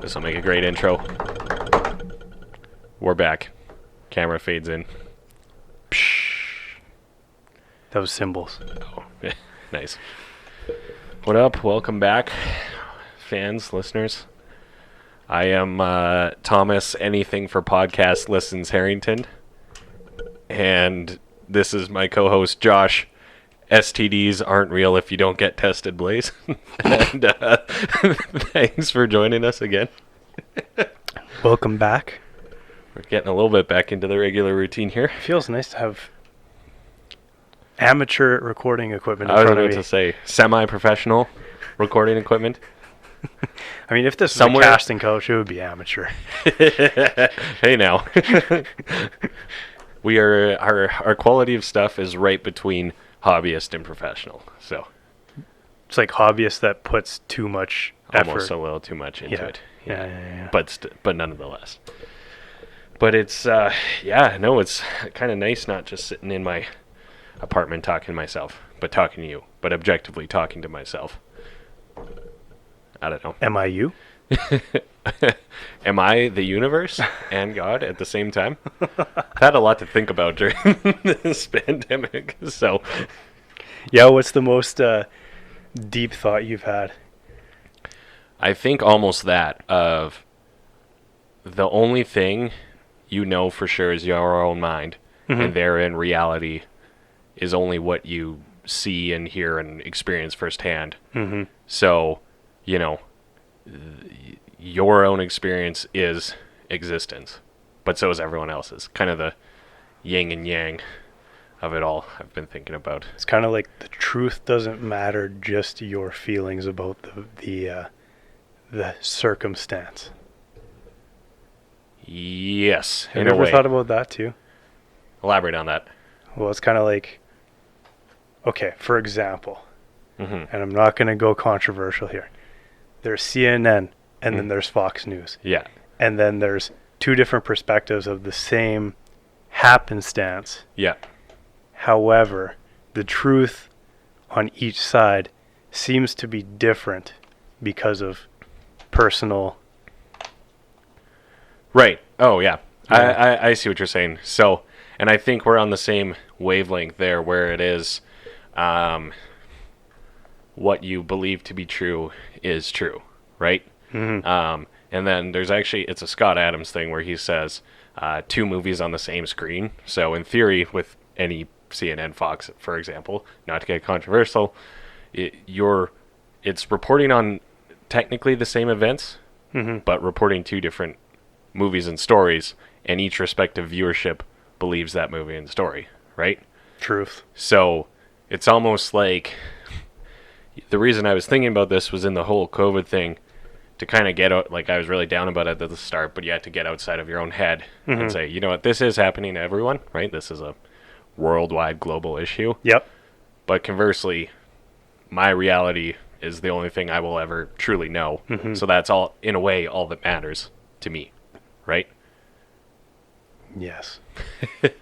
This will make a great intro. We're back. Camera fades in. Those symbols. Oh, nice. What up? Welcome back, fans, listeners. I am Thomas, Anything for Podcast Listens Harrington. And this is my co-host, Josh. STDs aren't real if you don't get tested, Blaze. And thanks for joining us again. Welcome back. We're getting a little bit back into the regular routine here. It feels nice to have amateur recording equipment in I was front of about me. to say semi-professional recording equipment. I mean, if this Somewhere- was a casting couch, it would be amateur. Hey now. We are our quality of stuff is right between hobbyist and professional. So It's like hobbyists that puts too much effort. almost a little too much into Yeah. it. Yeah. But nonetheless. But it's it's kind of nice not just sitting in my apartment talking to myself, but talking to you, but objectively talking to myself. I don't know. Am I you? Am I the universe and God at the same time? I've had a lot to think about during this pandemic. So, Yeah, what's the most deep thought you've had? I think almost that of the only thing you know for sure is your own mind, and therein reality is only what you see and hear and experience firsthand. Mm-hmm. So, your own experience is existence, but so is everyone else's. Kind of the yin and yang of it all I've been thinking about. It's kind of like the truth doesn't matter, just your feelings about the circumstance. Yes, Have in you a ever way. thought about that too? Elaborate on that. Well, it's kind of like, okay, for example, Mm-hmm. and I'm not going to go controversial here. There's CNN, and then there's Fox News. Yeah. And then there's two different perspectives of the same happenstance. Yeah. However, the truth on each side seems to be different because of personal. Right. Oh, yeah. Yeah. I see what you're saying. So, and I think we're on the same wavelength there where it is what you believe to be true is true, right? Mm-hmm. And then there's actually, it's a Scott Adams thing where he says two movies on the same screen. So in theory, with any CNN, Fox, for example, not to get controversial, it's reporting on technically the same events, but reporting two different movies and stories, and each respective viewership believes that movie and story, right? Truth. So it's almost like the reason I was thinking about this was in the whole COVID thing to kind of get out, like I was really down about it at the start, but you had to get outside of your own head and say, you know what, this is happening to everyone, right? This is a worldwide global issue. Yep. But conversely, my reality is the only thing I will ever truly know. So that's all, in a way, all that matters to me, right? Yes.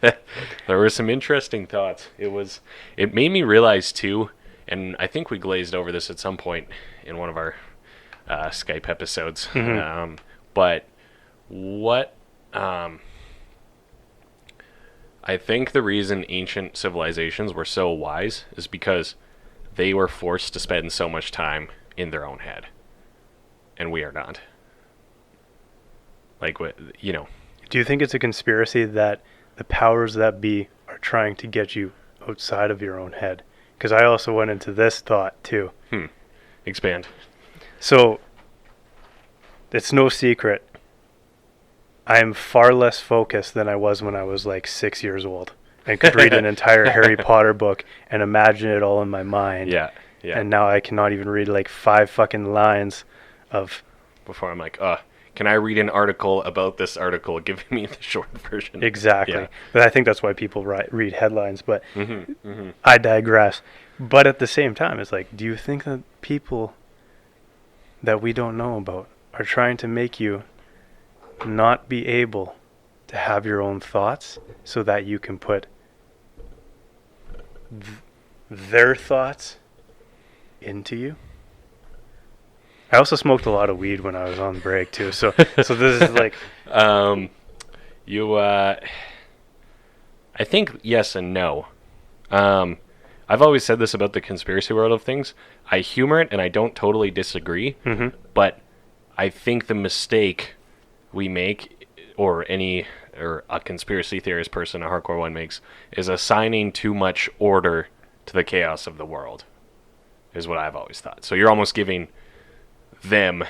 There were some interesting thoughts. It made me realize too, and I think we glazed over this at some point in one of our Skype episodes. But what I think the reason ancient civilizations were so wise is because they were forced to spend so much time in their own head, and we are not. Like, Do you think it's a conspiracy that the powers that be are trying to get you outside of your own head? Because I also went into this thought too. Expand. So, it's no secret. I am far less focused than I was when I was like 6 years old and could read an entire Harry Potter book and imagine it all in my mind. Yeah. And now I cannot even read like 5 fucking lines of. Before I'm like, can I read an article about this article? Give me the short version. Exactly. Yeah. But I think that's why people read headlines. But I digress. But at the same time, it's like, do you think that people that we don't know about are trying to make you not be able to have your own thoughts so that you can put their thoughts into you? I also smoked a lot of weed when I was on break too. So this is like, I think yes and no. I've always said this about the conspiracy world of things. I humor it, and I don't totally disagree. Mhm. But I think the mistake we make, or a conspiracy theorist person, a hardcore one makes, is assigning too much order to the chaos of the world, is what I've always thought. So you're almost giving them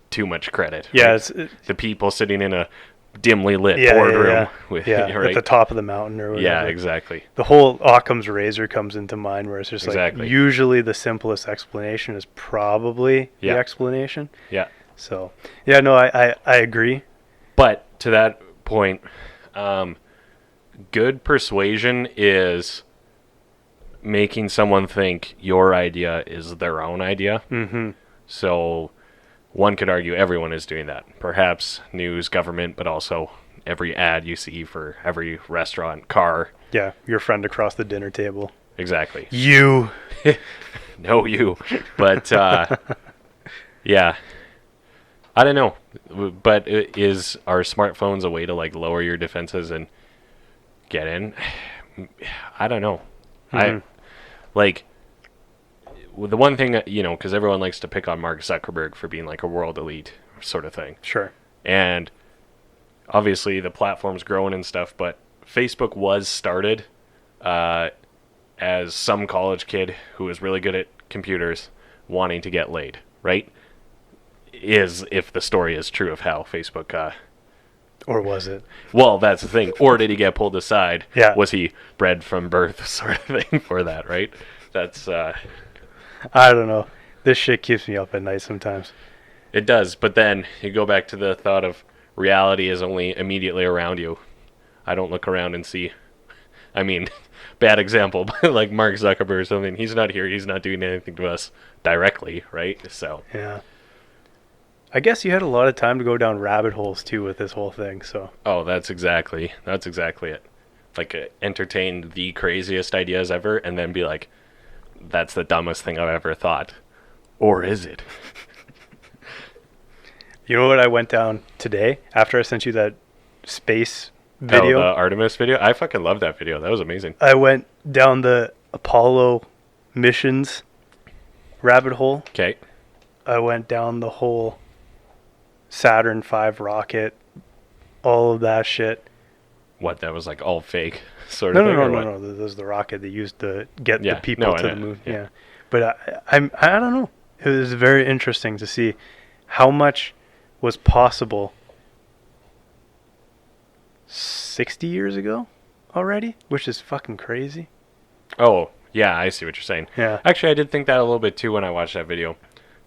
too much credit. yeah, right? The people sitting in a dimly lit yeah, boardroom right? right? At the top of the mountain or whatever. Yeah, exactly. The whole Occam's razor comes into mind, where it's just Exactly. like usually the simplest explanation is probably Yeah. the explanation. Yeah. So yeah, no, I agree. But to that point, good persuasion is making someone think your idea is their own idea. Mm-hmm. So one could argue everyone is doing that. Perhaps news, government, but also every ad you see for every restaurant, car. Yeah, your friend across the dinner table. Exactly. You. No, you. But, yeah. I don't know. But is our smartphones a way to, like, lower your defenses and get in? I don't know. Mhm. The one thing, because everyone likes to pick on Mark Zuckerberg for being like a world elite sort of thing. Sure. And obviously the platform's growing and stuff, but Facebook was started as some college kid who was really good at computers wanting to get laid, right? If the story is true of how Facebook... Or was it? well, that's the thing. Or did he get pulled aside? Yeah. Was he bred from birth sort of thing for that, right? That's... I don't know. This shit keeps me up at night sometimes. It does, but then you go back to the thought of reality is only immediately around you. I don't look around and see... I mean, bad example, but like Mark Zuckerberg or something. He's not here. He's not doing anything to us directly, right? So... Yeah. I guess you had a lot of time to go down rabbit holes too with this whole thing, so... Oh, that's exactly it. Like, entertain the craziest ideas ever, and then be like, that's the dumbest thing I've ever thought. Or is it? You know what I went down today after I sent you that space video? Oh, the Artemis video? I fucking love that video. That was amazing. I went down the Apollo missions rabbit hole. Okay. I went down the whole Saturn V rocket, all of that shit. What, that was like all fake sort No, of thing? no. This was the rocket they used to get the people to the moon. Yeah. Yeah. But I don't know. It was very interesting to see how much was possible 60 years ago already, which is fucking crazy. Oh, yeah, I see what you're saying. Yeah. Actually, I did think that a little bit too when I watched that video.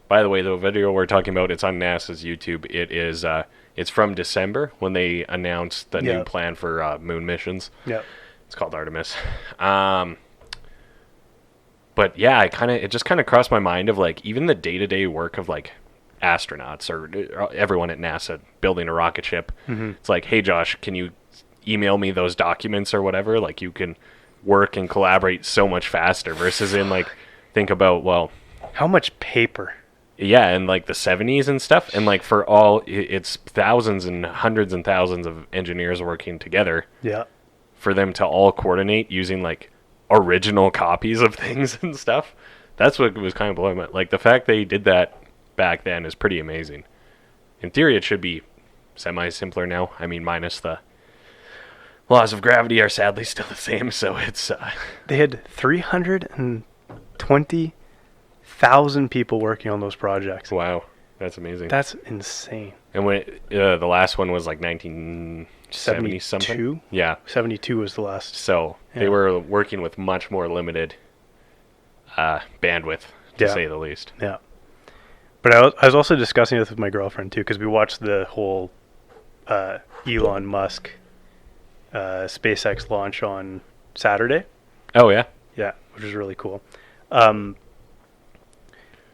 By the way, the video we're talking about, it's on NASA's YouTube. It is, it's from December when they announced the new plan for moon missions. Yeah. It's called Artemis. But yeah, it just kind of crossed my mind of like even the day-to-day work of like astronauts or everyone at NASA building a rocket ship. Mm-hmm. It's like, hey Josh, can you email me those documents or whatever? Like you can work and collaborate so much faster versus in like, think about, well, how much paper? Yeah, in like the 70s and stuff. And like for all, it's thousands and hundreds and thousands of engineers working together. Yeah. For them to all coordinate using like original copies of things and stuff. That's what was kind of blowing my... Like the fact they did that back then is pretty amazing. In theory, it should be semi-simpler now. I mean, minus the laws of gravity are sadly still the same, so it's... They had 320,000 people working on those projects. Wow, that's amazing. That's insane. And when the last one was like 1970 something? Yeah. 72 was the last. So they were working with much more limited bandwidth, to say the least. Yeah. But I was also discussing this with my girlfriend, too, because we watched the whole Elon Musk SpaceX launch on Saturday. Oh, yeah? Yeah, which was really cool. But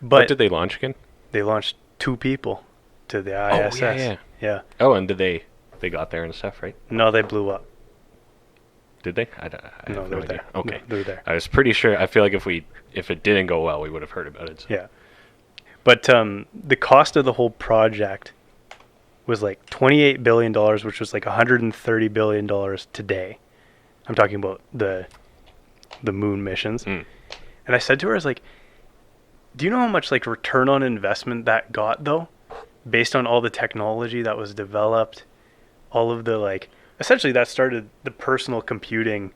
what did they launch again? They launched 2 people to the ISS. Oh, yeah. Oh, and did they got there and stuff, right? No, they blew up. Did they? I have no idea. Okay. No, they were there. I was pretty sure. I feel like if it didn't go well, we would have heard about it. So. Yeah. But the cost of the whole project was like $28 billion, which was like $130 billion today. I'm talking about the moon missions. And I said to her, I was like, do you know how much like return on investment that got though? Based on all the technology that was developed, all of the like, essentially that started the personal computing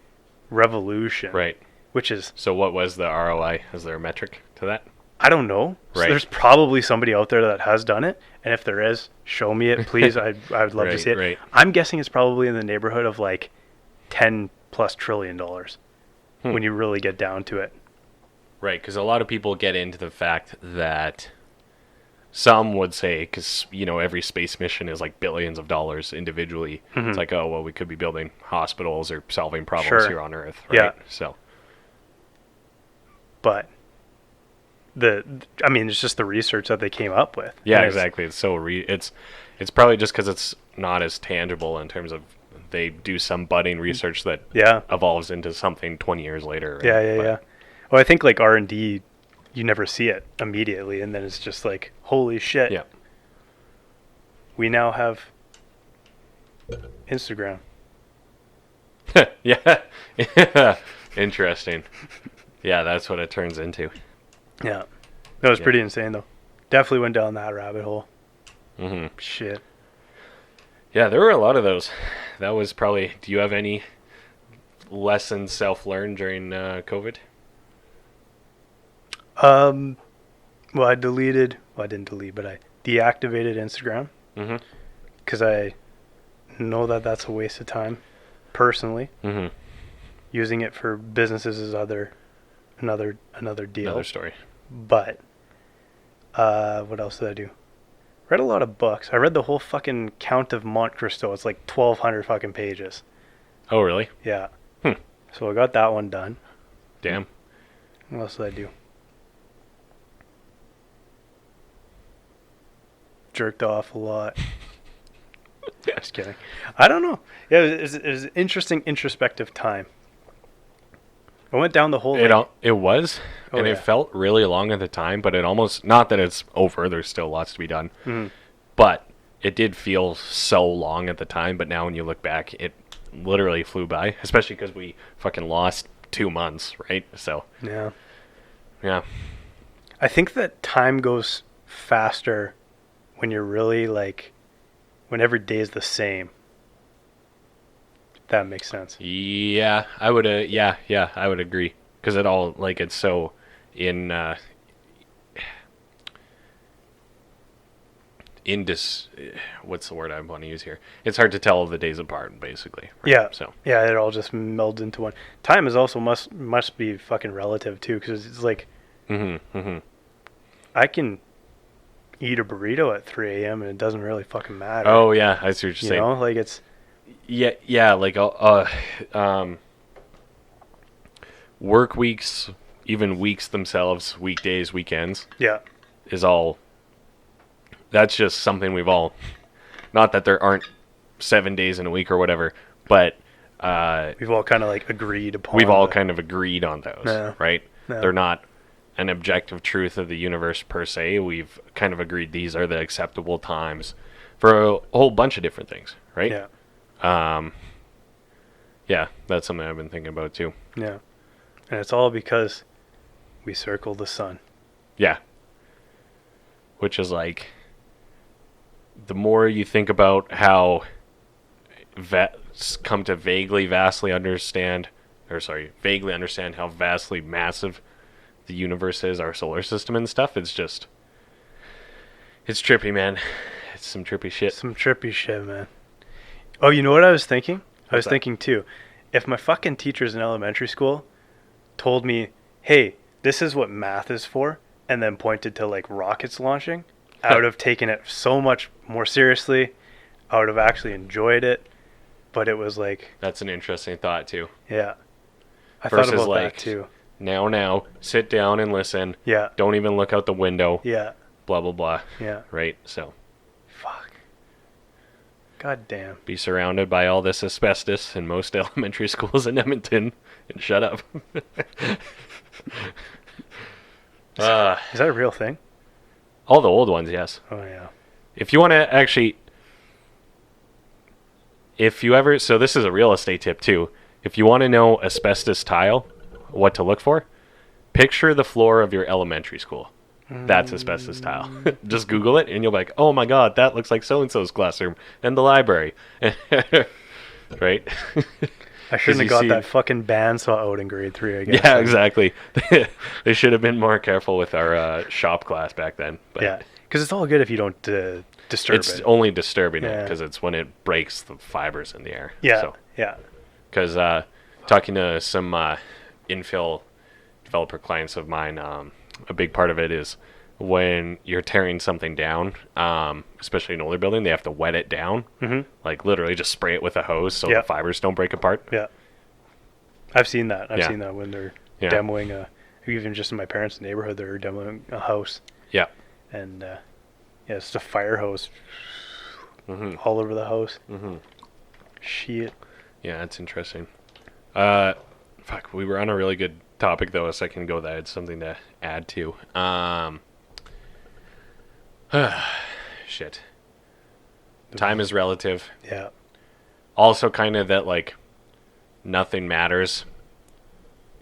revolution. Right. Which is... So what was the ROI? Is there a metric to that? I don't know. Right. So there's probably somebody out there that has done it. And if there is, show me it, please. I would love to see it. Right. I'm guessing it's probably in the neighborhood of like $10+ trillion when you really get down to it. Right, because a lot of people get into the fact that some would say, because, you know, every space mission is like billions of dollars individually. It's like, oh, well, we could be building hospitals or solving problems here on Earth, right? Yeah. So, but it's just the research that they came up with. Yeah, exactly. It's so it's probably just because it's not as tangible in terms of they do some budding research that evolves into something 20 years later. Right? Yeah. Well, I think like R&D, you never see it immediately, and then it's just like, holy shit. Yeah. We now have Instagram. Yeah. Interesting. Yeah, that's what it turns into. Yeah. That was pretty insane, though. Definitely went down that rabbit hole. Shit. Yeah, there were a lot of those. That was probably... Do you have any lessons self-learned during COVID? Well, I didn't delete, but I deactivated Instagram. Because I know that that's a waste of time, personally. Using it for businesses is another deal. Another story. But what else did I do? Read a lot of books. I read the whole fucking Count of Monte Cristo. It's like 1,200 fucking pages. Oh, really? Yeah. So I got that one done. Damn. What else did I do? Jerked off a lot. Just kidding. I don't know. Yeah, it was an interesting introspective time. I went down the whole... It was, and it felt really long at the time, but it almost... Not that it's over, there's still lots to be done. But it did feel so long at the time, but now when you look back, it literally flew by, especially because we fucking lost 2 months, right? So... Yeah. I think that time goes faster when you're really like... When every day is the same. That makes sense. Yeah, I would. I would agree because it all like it's so in what's the word I want to use here? It's hard to tell the days apart, basically. Right? Yeah. So it all just melds into one. Time is also must be fucking relative too, because it's like, I can eat a burrito at 3 a.m. and it doesn't really fucking matter. Oh yeah, I see what you're saying. You know, like it's. Yeah, like work weeks, even weeks themselves, weekdays, weekends. Yeah. Is all. That's just something we've all. Not that there aren't 7 days in a week or whatever, but we've all kind of like agreed upon. We've all kind of agreed on those, right? No. They're not an objective truth of the universe per se. We've kind of agreed these are the acceptable times for a whole bunch of different things, right? Yeah. Yeah, that's something I've been thinking about too. Yeah. And it's all because we circle the sun. Yeah. Which is like, the more you think about how come to vaguely understand how vastly massive the universe is, our solar system and stuff, it's trippy, man. It's some trippy shit. Some trippy shit, man. Oh, you know what I was thinking? I was thinking too, if my fucking teachers in elementary school told me, hey, this is what math is for, and then pointed to like rockets launching, I would have taken it so much more seriously. I would have actually enjoyed it, but it was like... That's an interesting thought too. Yeah. I thought about that too. Now, sit down and listen. Yeah. Don't even look out the window. Yeah. Blah, blah, blah. Yeah. Right? So... Fuck. God damn. Be surrounded by all this asbestos in most elementary schools in Edmonton and shut up. Is that a real thing? All the old ones, yes. Oh, yeah. If you want to actually, if you ever, so this is a real estate tip too. If you want to know asbestos tile, what to look for, picture the floor of your elementary school. That's asbestos tile. Just Google it and you'll be like, oh my God, that looks like so-and-so's classroom and the library. Right? I shouldn't have got that fucking bandsaw out in grade 3, I guess. Yeah, exactly. They should have been more careful with our shop class back then. But yeah, because it's all good if you don't disturb it. it's only disturbing it because it's when it breaks the fibers in the air. Yeah, So, yeah. because talking to some infill developer clients of mine, a big part of it is when you're tearing something down, especially an older building, they have to wet it down. Mm-hmm. Like literally just spray it with a hose so the fibers don't break apart. Yeah. I've seen that. I've seen that when they're demoing even just in my parents' neighborhood, they're demoing a house. Yeah. And it's just a fire hose all over the house. Mm-hmm. Shit. Yeah, that's interesting. We were on a really good topic though a second ago that I had something to add to. Shit. Time is relative. Yeah. Also kind of that like nothing matters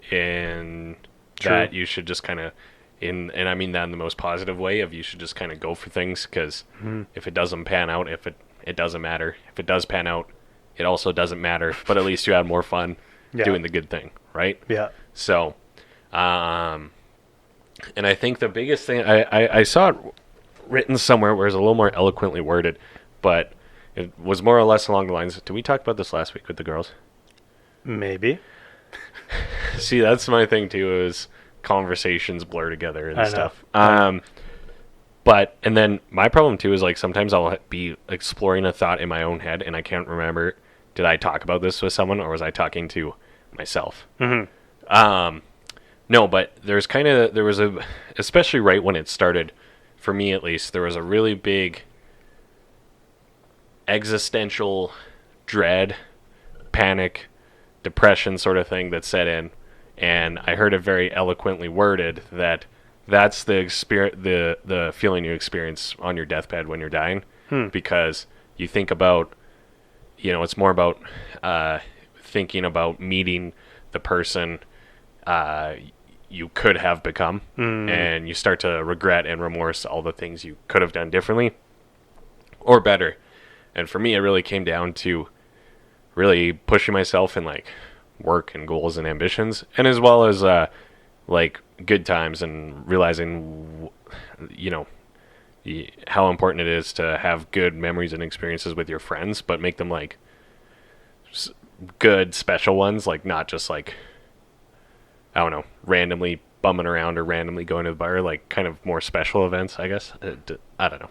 in that you should just kind of and I mean that in the most positive way of you should just kind of go for things because if it doesn't pan out, if it doesn't matter. If it does pan out, it also doesn't matter, but at least you had more fun doing the good thing, right? Yeah. So, and I think the biggest thing, I saw it written somewhere where it's a little more eloquently worded, but it was more or less along the lines, did we talk about this last week with the girls? Maybe. See, that's my thing too, is conversations blur together and stuff. But, and then my problem too is like sometimes I'll be exploring a thought in my own head and I can't remember, did I talk about this with someone or was I talking to myself? Mm-hmm. No, but there was especially right when it started, for me at least, there was a really big existential dread, panic, depression sort of thing that set in. And I heard it very eloquently worded that that's the feeling you experience on your deathbed when you're dying, because you think about, it's more about thinking about meeting the person you could have become, and you start to regret and remorse all the things you could have done differently or better. And for me, it really came down to really pushing myself in like work and goals and ambitions, and as well as like good times and realizing how important it is to have good memories and experiences with your friends, but make them like good special ones, like not just like, I don't know, randomly bumming around or randomly going to the bar, like kind of more special events, I guess. I don't know.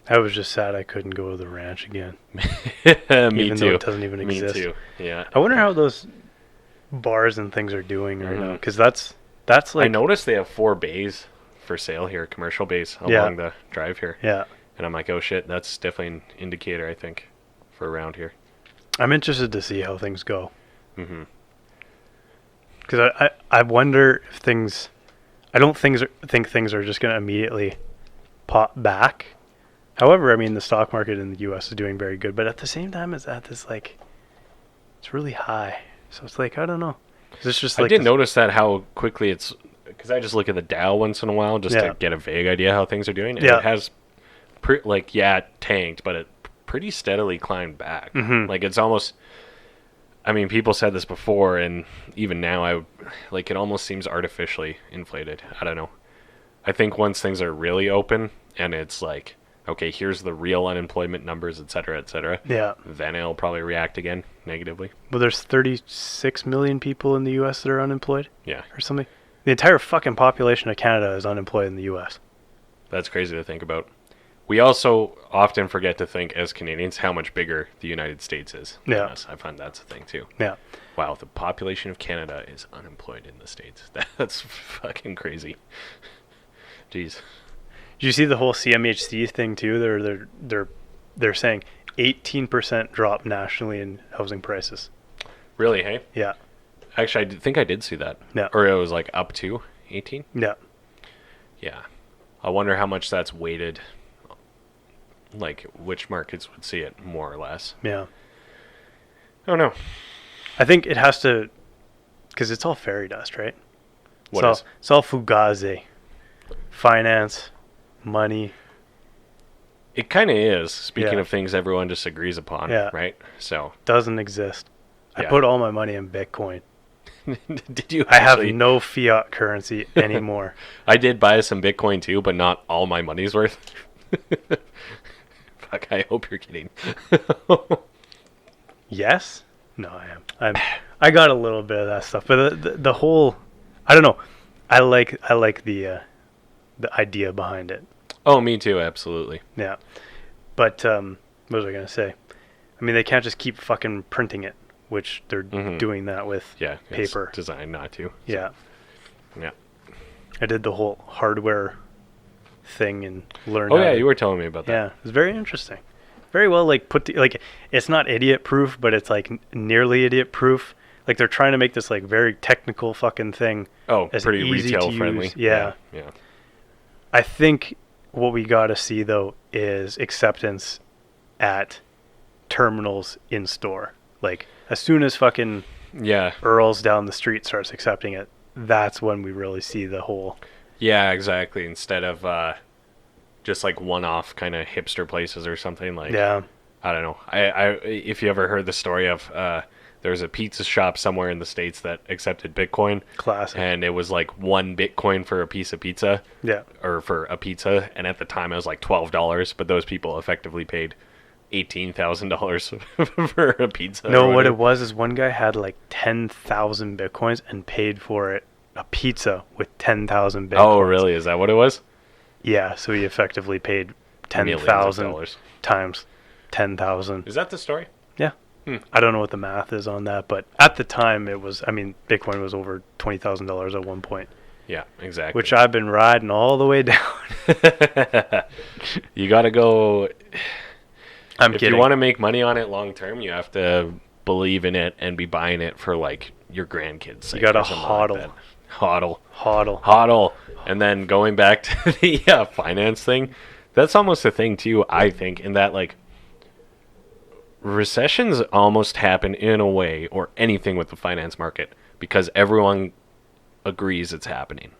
I was just sad I couldn't go to the ranch again. Me even too. Though it doesn't even exist. Me too. Yeah. I wonder how those bars and things are doing right now, because that's like, I noticed they have 4 bays for sale here, commercial bays along the drive here. Yeah. And I'm like, oh shit, that's definitely an indicator, I think, for around here. I'm interested to see how things go. Mm-hmm. Because I wonder if things, I don't think things are just going to immediately pop back. However, I mean, the stock market in the U.S. is doing very good, but at the same time, it's at this like, it's really high. So it's like, I don't know. It's just like I did notice that how quickly it's, because I just look at the Dow once in a while just to get a vague idea how things are doing. And it has, it tanked, but it pretty steadily climbed back. Mm-hmm. Like it's almost, I mean, people said this before, and even now, it almost seems artificially inflated. I don't know. I think once things are really open and it's like, okay, here's the real unemployment numbers, et cetera, then it'll probably react again negatively. Well, there's 36 million people in the U.S. that are unemployed? Yeah. Or something. The entire fucking population of Canada is unemployed in the U.S. That's crazy to think about. We also often forget to think as Canadians how much bigger the United States is than us. I find that's a thing too. Yeah. Wow, the population of Canada is unemployed in the States. That's fucking crazy. Jeez. Did you see the whole CMHC thing too? They're saying 18% drop nationally in housing prices. Really, hey? Yeah. Actually, I think I did see that. Yeah. Or it was like up to 18? Yeah. Yeah. I wonder how much that's weighted. Like, which markets would see it more or less. Yeah. I don't know. I think it has to, because it's all fairy dust, right? What is? It's all fugazi. Finance, money. It kind of is. Speaking Yeah. of things everyone just agrees upon, Yeah. right? So, Doesn't exist. I Yeah. put all my money in Bitcoin. did you? I have actually- no fiat currency anymore. I did buy some Bitcoin too, but not all my money's worth. Fuck, I hope you're kidding. Yes? No, I am. I got a little bit of that stuff, but the whole, I don't know. I like the idea behind it. Oh, me too, absolutely. Yeah. But what was I gonna say? I mean, they can't just keep fucking printing it, which they're doing that with Yeah, paper. It's designed not to. Yeah. Yeah. I did the whole hardware thing and learned. Oh how yeah, to- you were telling me about that. Yeah, it's very interesting. Very well, like it's not idiot proof, but it's like nearly idiot proof. Like they're trying to make this like very technical fucking thing. Oh, as pretty easy retail to friendly. use. Yeah. Yeah. I think what we got to see though is acceptance at terminals in store. Like as soon as fucking Yeah. Earl's down the street starts accepting it, that's when we really see the whole. Yeah, exactly. Instead of just like one-off kind of hipster places or something like. Yeah. I don't know. I if you ever heard the story of there was a pizza shop somewhere in the States that accepted Bitcoin, Classic. and it was like 1 Bitcoin for a piece of pizza. Yeah. Or for a pizza, and at the time it was like $12, but those people effectively paid $18,000 for a pizza. No, or what it whatever. was is one guy had like 10,000 Bitcoins and paid for it a pizza with 10,000 Bitcoins. Oh, really? Is that what it was? Yeah, so he effectively paid Millions of 10,000 dollars. times 10,000. Is that the story? Yeah. I don't know what the math is on that, but at the time it was, I mean, Bitcoin was over $20,000 at one point, Yeah, exactly. which I've been riding all the way down. You got to go. I'm If kidding. you want to make money on it long term, you have to believe in it and be buying it for like your grandkids. You gotta or something like hodl. that. Hodl. Hodl. And then going back to the finance thing, that's almost a thing too, I think, in that like recessions almost happen in a way, or anything with the finance market, because everyone agrees it's happening,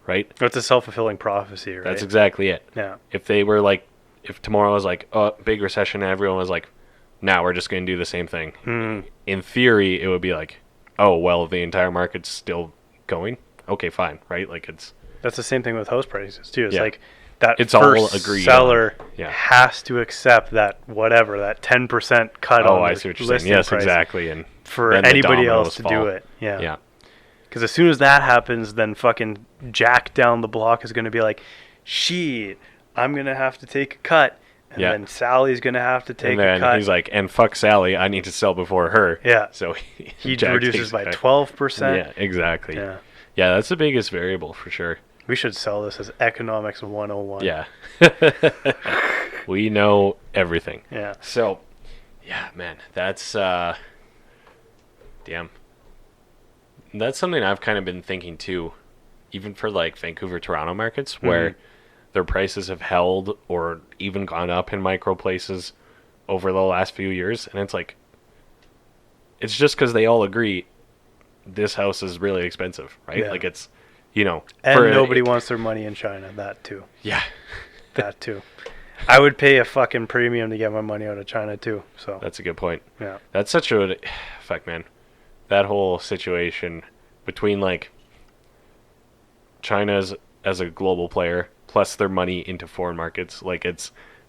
right? It's a self-fulfilling prophecy, right? That's exactly it. Yeah. If they were like, if tomorrow was like, oh, big recession, and everyone was like, now we're just going to do the same thing. In theory, it would be like, oh, well, the entire market's still going. Okay, fine, right? Like That's the same thing with house prices too. It's Yeah. like that It's all first agreed seller on. Yeah. has to accept that whatever, that 10% cut oh, on I the see what you're saying. listing Yes, price exactly. And for then the anybody else dominoes to fall. do it. Yeah. Yeah. Because as soon as that happens, then fucking Jack down the block is going to be like, shit, I'm going to have to take a cut. And Yeah. then Sally's going to have to take And then a cut. he's like, and fuck Sally, I need to sell before her. Yeah. So he Jack reduces takes by a cut. 12%. Yeah, exactly. Yeah. Yeah, that's the biggest variable for sure. We should sell this as Economics 101. Yeah. We know everything. Yeah. So, yeah, man, that's damn. That's something I've kind of been thinking too, even for like Vancouver, Toronto markets, where their prices have held or even gone up in micro places over the last few years, and it's like, it's just because they all agree this house is really expensive, right? Yeah. Like it's, you know, And for nobody wants their money in China. That too. Yeah. That too. I would pay a fucking premium to get my money out of China too. So That's a good point. yeah. That's such a fuck, man. That whole situation between like China as a global player plus their money into foreign markets, like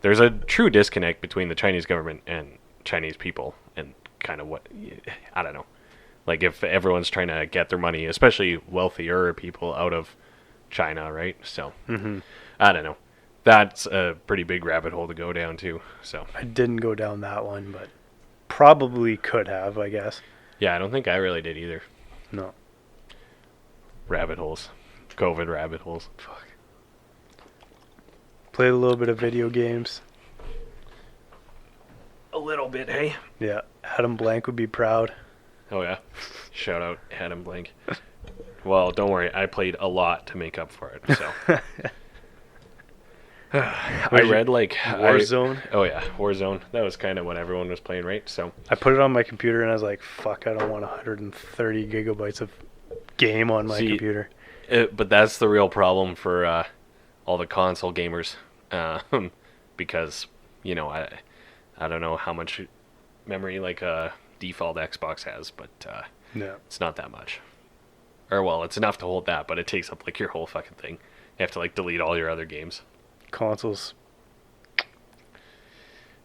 there's a true disconnect between the Chinese government and Chinese people, and kind of what, I don't know. Like if everyone's trying to get their money, especially wealthier people, out of China, right? So I don't know. That's a pretty big rabbit hole to go down to. So I didn't go down that one, but probably could have, I guess. yeah, I don't think I really did either. No. Rabbit holes. COVID rabbit holes. Fuck. Played a little bit of video games. A little bit, hey? Yeah. Adam Blank would be proud. Oh, yeah. Shout out Adam Blank. Well, don't worry. I played a lot to make up for it. So I read like Warzone. Oh yeah, Warzone. That was kind of what everyone was playing, right? So I put it on my computer and I was like, fuck, I don't want 130 gigabytes of game on my computer. But that's the real problem for all the console gamers, because I don't know how much memory like a default Xbox has, but No. it's not that much. Or well, it's enough to hold that, but it takes up like your whole fucking thing. You have to like delete all your other games. Consoles.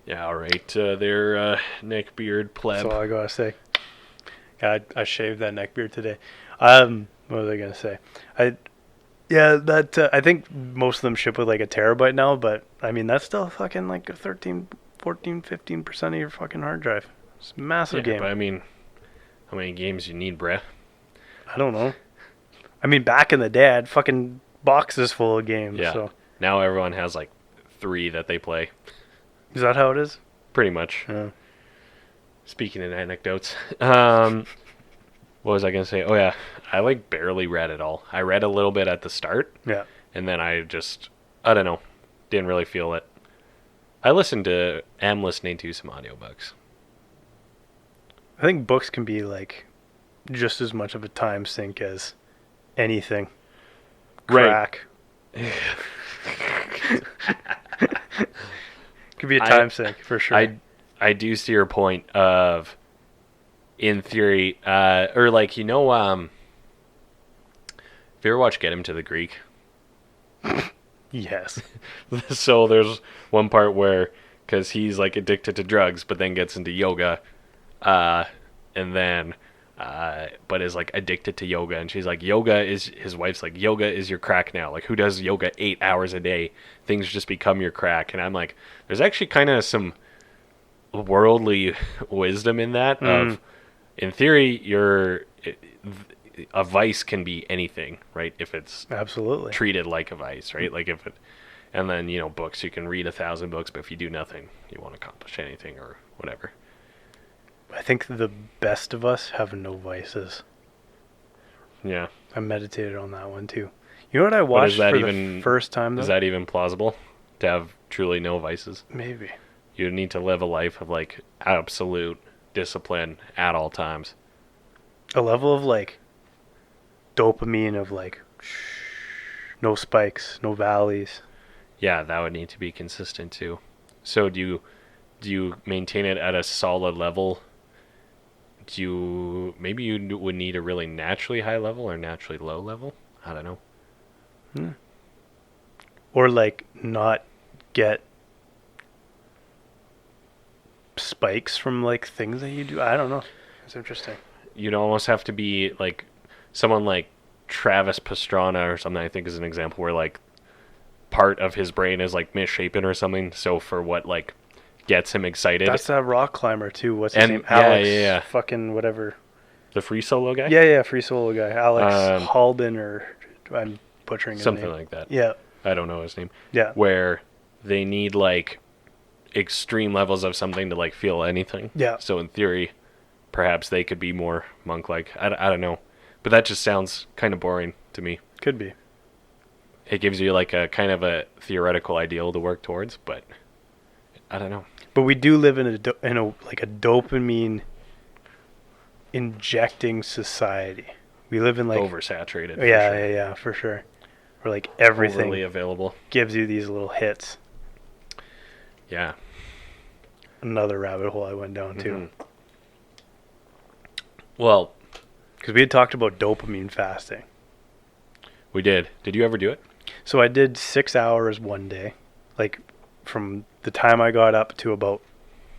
Yeah, all right. There, neckbeard pleb. That's all I gotta say. God, I shaved that neckbeard today. What was I gonna say? I think most of them ship with like a terabyte now, but I mean that's still fucking like a 13, 14, 15% of your fucking hard drive. It's a massive game. But I mean, how many games you need, bruh? I don't know. I mean, back in the day, I had fucking boxes full of games. Yeah. So. Now everyone has like 3 that they play. Is that how it is? Pretty much. Yeah. Speaking of anecdotes, what was I gonna say? Oh yeah, I like barely read it all. I read a little bit at the start. Yeah. And then I don't know, didn't really feel it. I am listening to some audiobooks. I think books can be like just as much of a time sink as anything. Crack. Right. Could be a time sink for sure. I do see your point of, in theory, or like, if you ever watch Get Him to the Greek? Yes. So there's one part where, because he's like addicted to drugs, but then gets into yoga, and then, but is like addicted to yoga, and she's like, his wife's like, yoga is your crack now. Like, who does yoga 8 hours a day? Things just become your crack. And I'm like, there's actually kind of some worldly wisdom in that. Of, in theory, a vice can be anything, right? If it's absolutely treated like a vice, right? Like if it, and then books, you can read 1,000 books, but if you do nothing, you won't accomplish anything or whatever. I think the best of us have no vices. Yeah. I meditated on that one too. You know what I watched the first time though? Is that even plausible? To have truly no vices? Maybe. You need to live a life of like absolute discipline at all times. A level of like dopamine of like no spikes, no valleys. Yeah, that would need to be consistent too. So do you maintain it at a solid level? Maybe you would need a really naturally high level or naturally low level? I don't know. Or like not get spikes from like things that you do. I don't know. It's interesting. You'd almost have to be like someone like Travis Pastrana or something, I think is an example where like part of his brain is like misshapen or something. So for what like gets him excited. That's that rock climber too. What's his name? Alex. Yeah. Fucking whatever. The free solo guy? Yeah, free solo guy. Alex Halden, or I'm butchering his something name. like that. Yeah. I don't know his name. Yeah. Where they need like extreme levels of something to like feel anything. Yeah. So in theory, perhaps they could be more monk-like. I don't know. But that just sounds kind of boring to me. Could be. It gives you like a kind of a theoretical ideal to work towards, but I don't know. But we do live in a like a dopamine injecting society. We live in like oversaturated. Yeah, for sure. Where like everything overly available gives you these little hits. Yeah. Another rabbit hole I went down too. Well, because we had talked about dopamine fasting. We did. Did you ever do it? So I did 6 hours one day, like from the time I got up to about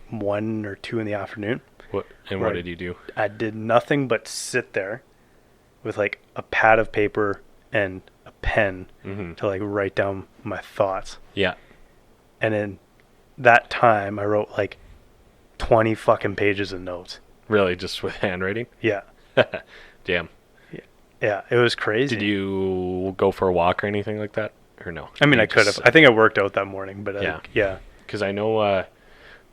1 or 2 in the afternoon. What did you do? I did nothing but sit there with like a pad of paper and a pen to like write down my thoughts. Yeah. And in that time, I wrote like 20 fucking pages of notes. Really, just with handwriting? Yeah. Damn. Yeah, it was crazy. Did you go for a walk or anything like that? Or no? I mean, I could have. I think I worked out that morning, but yeah. Because I know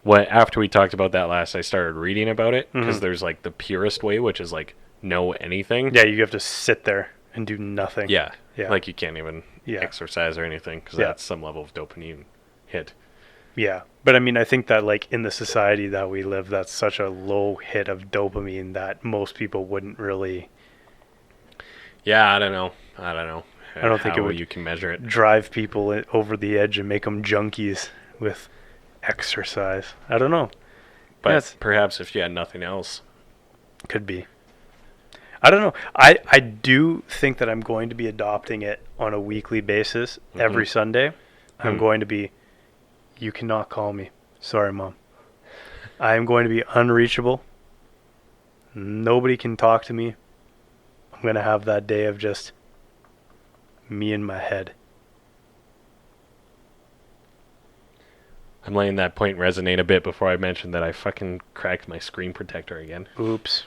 after we talked about that last, I started reading about it. Because there's like the purest way, which is like no anything. Yeah, you have to sit there and do nothing. Yeah. Like you can't even exercise or anything, because Yeah. that's some level of dopamine hit. Yeah. But I mean, I think that like in the society that we live, that's such a low hit of dopamine that most people wouldn't really Yeah, I don't know. I don't think it how would you can measure it. drive people over the edge and make them junkies with exercise. I don't know. But Yes. perhaps if you had nothing else. Could be. I don't know. I do think that I'm going to be adopting it on a weekly basis. Every Sunday, I'm going to be, you cannot call me. Sorry, Mom. I am going to be unreachable. Nobody can talk to me. I'm going to have that day of just me in my head. I'm letting that point resonate a bit before I mentioned that I fucking cracked my screen protector again. Oops.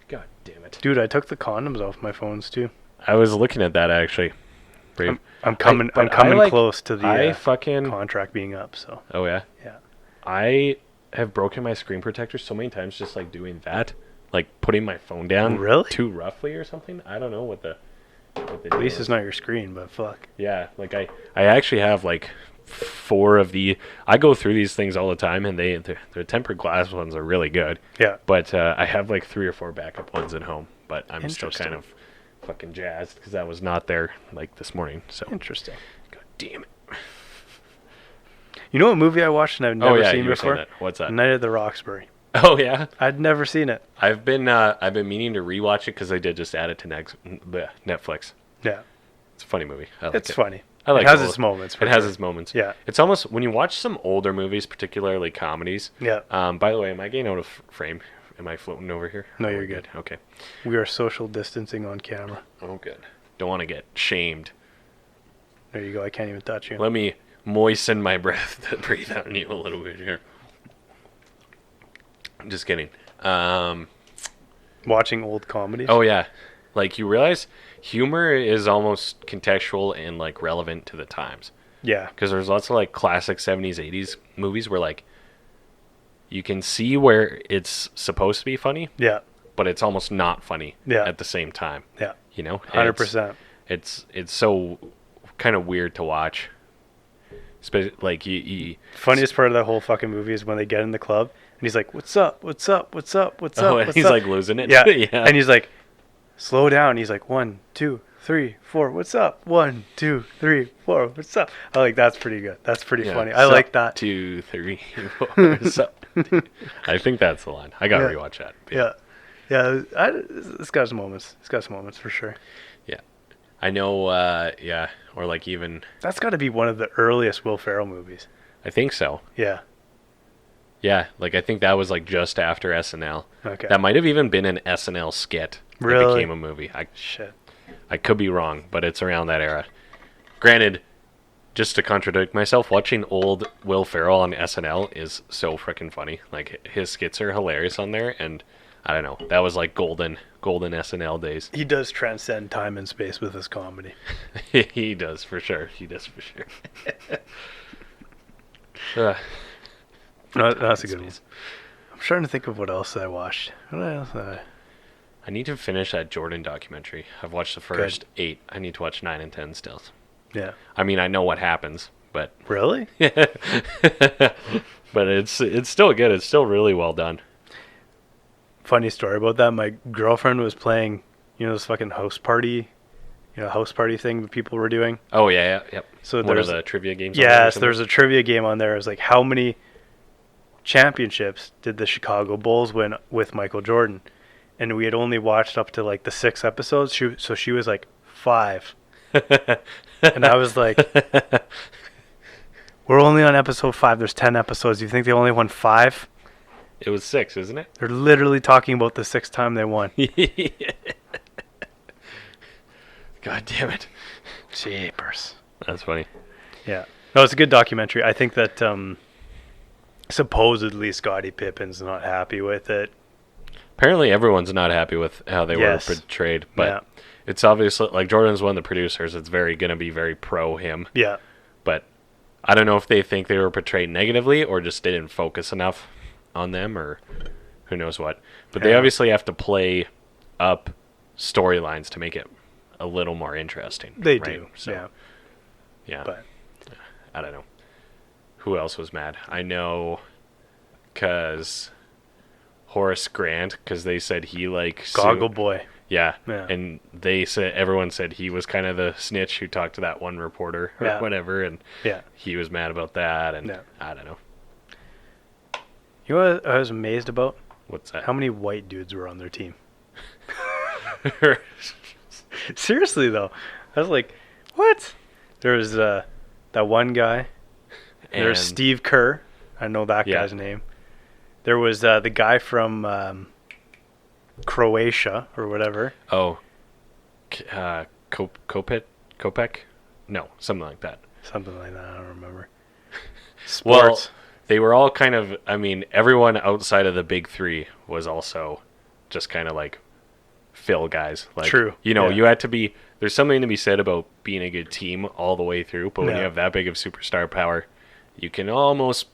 God damn it. Dude, I took the condoms off my phones too. I was looking at that actually. Brave. I'm coming close to the contract being up, so. Oh yeah? Yeah. I have broken my screen protector so many times just like doing that. Like putting my phone down Really? too roughly or something. I don't know what the At least it's not your screen, but fuck. Yeah, like I actually have like 4 of the. I go through these things all the time, and the tempered glass ones are really good. Yeah. But I have like 3 or 4 backup ones at home. But I'm still Interesting. kind of fucking jazzed because I was not there like this morning. So Interesting. God damn it. You know what movie I watched and I've never seen you were saying before? that. What's that? Night at the Roxbury. Oh yeah. I'd never seen it. I've been meaning to rewatch it because I did just add it to Netflix. Yeah. It's a funny movie. I like It's it. funny. I like it has all its of- moments. It has its moments. Yeah. It's almost when you watch some older movies, particularly comedies. Yeah. By the way, am I getting out of frame? Am I floating over here? No, Oh, you're we're good. Okay. We are social distancing on camera. Oh, good. Don't want to get shamed. There you go. I can't even touch you. Let me moisten my breath to breathe out on you a little bit here. I'm just kidding. Watching old comedies. Oh yeah, like you realize humor is almost contextual and like relevant to the times. Yeah. Because there's lots of like classic 70s, 80s movies where like you can see where it's supposed to be funny, Yeah. but it's almost not funny Yeah. at the same time. Yeah. You know, 100%. It's so kind of weird to watch. Like you Funniest part of that whole fucking movie is when they get in the club and he's like, "What's up? What's up? What's up? What's up?" and What's he's up? like losing it. Yeah. yeah. And he's like, "Slow down." He's like, 1, 2, 3, 4. What's up? 1, 2, 3, 4. What's up? I like that's pretty good. That's pretty Yeah. funny. I like that. 2, 3, 4. I think that's the line. I gotta Yeah. rewatch that. Yeah. Yeah. It's got some moments. It's got some moments for sure. Yeah. I know. Yeah. Or like even. That's got to be one of the earliest Will Ferrell movies. I think so. Yeah. Yeah. Like I think that was like just after SNL. Okay. That might have even been an SNL skit that Really? became a movie. Shit. I could be wrong, but it's around that era. Granted, just to contradict myself, watching old Will Ferrell on SNL is so freaking funny. Like his skits are hilarious on there, and I don't know. That was like golden SNL days. He does transcend time and space with his comedy. He does for sure. No, that's a good one. I'm trying to think of what else I watched. What else? I need to finish that Jordan documentary. I've watched the first 8. I need to watch 9 and 10 still. Yeah. I mean, I know what happens, but Really? but it's still good. It's still really well done. Funny story about that. My girlfriend was playing, this fucking house party thing that people were doing. Oh yeah, yep. So One of there's the trivia games. on there or yes, something? there's a trivia game on there. It was like, how many championships did the Chicago Bulls win with Michael Jordan? And we had only watched up to like the 6 episodes. So she was like 5, and I was like, we're only on episode 5. There's 10 episodes. Do you think they only won 5? It was 6, isn't it? They're literally talking about the 6th time they won. God damn it. Jeepers. That's funny. Yeah. No, it's a good documentary. I think that supposedly Scottie Pippen's not happy with it. Apparently everyone's not happy with how they Yes. were portrayed, but Yeah. it's obviously like Jordan's one of the producers. It's going to be very pro him. Yeah. But I don't know if they think they were portrayed negatively or just didn't focus enough on them or who knows what. But they Yeah. obviously have to play up storylines to make it a little more interesting. They right? do. So, Yeah. Yeah. But I don't know. Who else was mad? I know because Horace Grant, because they said he like Goggle Boy. Yeah. Yeah. And everyone said he was kind of the snitch who talked to that one reporter or whatever, and he was mad about that, and I don't know. You know what I was amazed about? What's that? How many white dudes were on their team? Seriously though, I was like, what? There was that one guy. There was Steve Kerr. I know that guy's name. There was the guy from Croatia or whatever. Oh, Kopek? No, something like that. Something like that. I don't remember. Sports. Well, they were all kind of. I mean, everyone outside of the big three was also just kind of like fill guys. Like, true. You know, you had to be. There's something to be said about being a good team all the way through. But when you have that big of superstar power, you can almost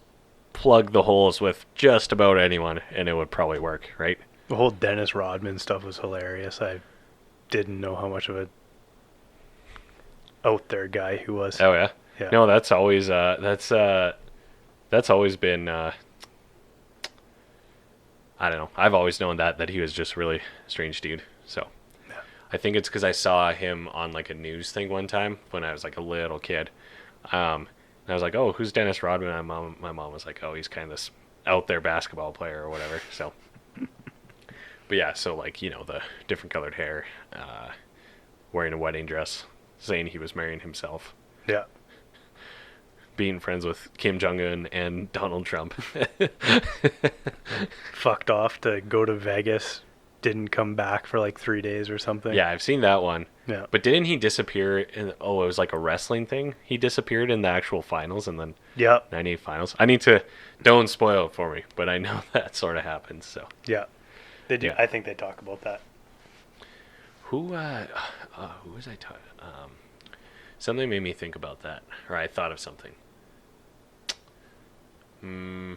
plug the holes with just about anyone, and it would probably work, right? The whole Dennis Rodman stuff was hilarious. I didn't know how much of a out there guy he was. Oh yeah. No, that's always that's always been. I don't know. I've always known that he was just really strange dude. So I think it's because I saw him on like a news thing one time when I was like a little kid. And I was like, "Oh, who's Dennis Rodman?" And my mom was like, "Oh, he's kind of this out there basketball player or whatever." So, but yeah, so like the different colored hair, wearing a wedding dress, saying he was marrying himself. Yeah. Being friends with Kim Jong-un and Donald Trump. Fucked off to go to Vegas. Didn't come back for like 3 days or something. Yeah, I've seen that one. Yeah. But didn't he disappear in... Oh, it was like a wrestling thing? He disappeared in the actual finals and then... Yep. 98 finals. I need to... Don't spoil it for me, but I know that sort of happens, so... Yeah. They do. Yeah. I think they talk about that. Who was I talking... something made me think about that. Or I thought of something. No.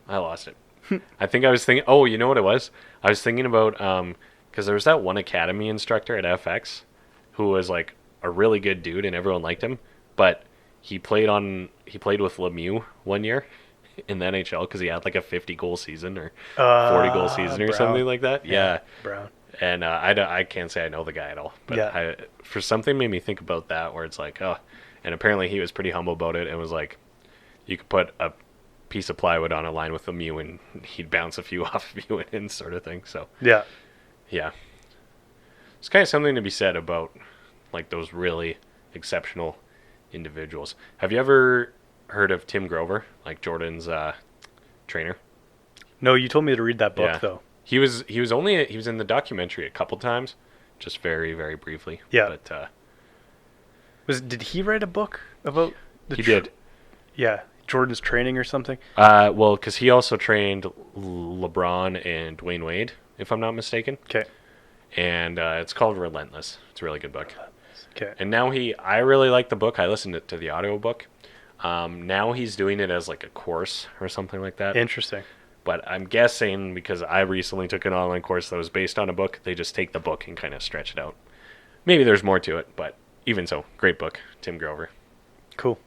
I lost it. I think I was thinking... Oh, you know what it was? I was thinking about... because there was that one academy instructor at FX who was like a really good dude and everyone liked him, but he played with Lemieux one year in the NHL because he had like a 50-goal season or 40-goal season or something like that. Yeah. Brown. And I can't say I know the guy at all, but for something made me think about that where it's like, oh, and apparently he was pretty humble about it and was like, you could put a piece of plywood on a line with Lemieux and he'd bounce a few off of you and sort of thing. So yeah, it's kind of something to be said about like those really exceptional individuals. Have you ever heard of Tim Grover, like Jordan's trainer? No, you told me to read that book though. He was in the documentary a couple times, just very, very briefly. Yeah. But did he write a book about he did. Yeah. Jordan's training or something? Well, because he also trained LeBron and Dwayne Wade, if I'm not mistaken. Okay. And it's called Relentless. It's a really good book. Okay. And now I really like the book. I listened to the audiobook. Now he's doing it as like a course or something like that. Interesting. But I'm guessing because I recently took an online course that was based on a book, they just take the book and kind of stretch it out. Maybe there's more to it, but even so, great book, Tim Grover. Cool.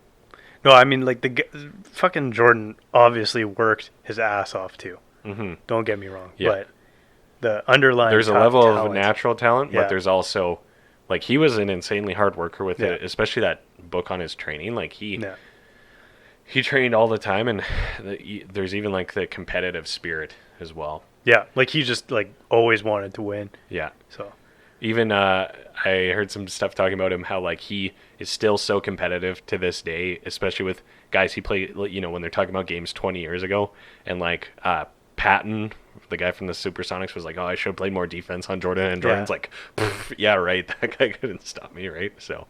No, I mean, like, fucking Jordan obviously worked his ass off, too. Mm-hmm. Don't get me wrong. Yeah. But the underlying there's a level talent, of natural talent, but there's also, like, he was an insanely hard worker with it, especially that book on his training. Like, he trained all the time, and there's even, like, the competitive spirit as well. Yeah, like, he just, like, always wanted to win. Yeah. So... Even I heard some stuff talking about him, how like he is still so competitive to this day, especially with guys he played, when they're talking about games 20 years ago. And like Patton, the guy from the Supersonics, was like, oh, I should have played more defense on Jordan. And Jordan's like, yeah, right. That guy couldn't stop me, right? So,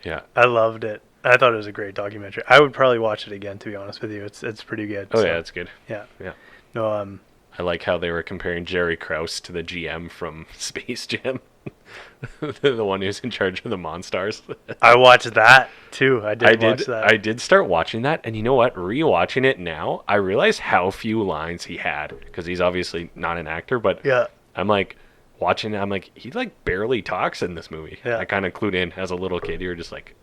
yeah. I loved it. I thought it was a great documentary. I would probably watch it again, to be honest with you. It's pretty good. Oh, yeah, it's good. Yeah. Yeah. No, I like how they were comparing Jerry Krause to the GM from Space Jam. The one who's in charge of the Monstars. I watched that too. I did watch that. I did start watching that, and you know what? Rewatching it now, I realize how few lines he had because he's obviously not an actor. But I'm like, watching it, I'm like, he like barely talks in this movie. Yeah. I kind of clued in as a little kid. You're just like,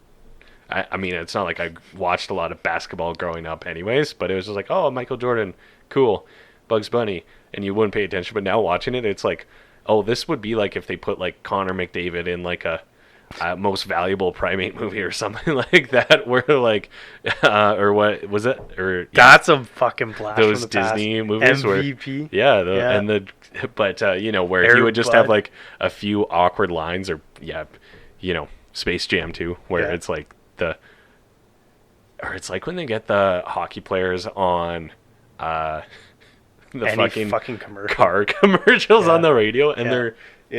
I mean, it's not like I watched a lot of basketball growing up anyways, but it was just like, oh, Michael Jordan, cool, Bugs Bunny, and you wouldn't pay attention. But now watching it, it's like, oh, this would be like if they put like Connor McDavid in like a most valuable primate movie or something like that, where like, or what was it? Or yeah, That's a fucking blast. those from the past. Disney movies MVP. where and the but you know, where Air he would just Bud. have like a few awkward lines, or you know, Space Jam 2, where it's like it's like when they get the hockey players on the Any fucking commercial. car commercials on Yeah. the radio, and Yeah.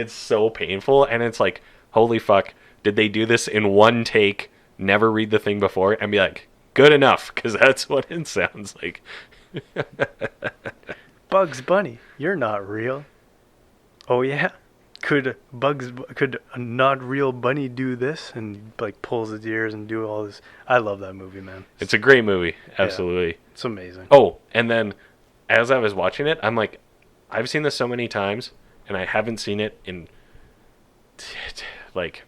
it's so painful, and it's like, holy fuck, did they do this in one take, never read the thing before, and be like, good enough, because that's what it sounds like. Bugs Bunny, you're not real. Oh yeah? Could a not real bunny do this? And like pulls its ears and do all this. I love that movie, man. It's a great movie, absolutely. It's amazing. Oh, and then as I was watching it, I'm like, I've seen this so many times, and I haven't seen it in like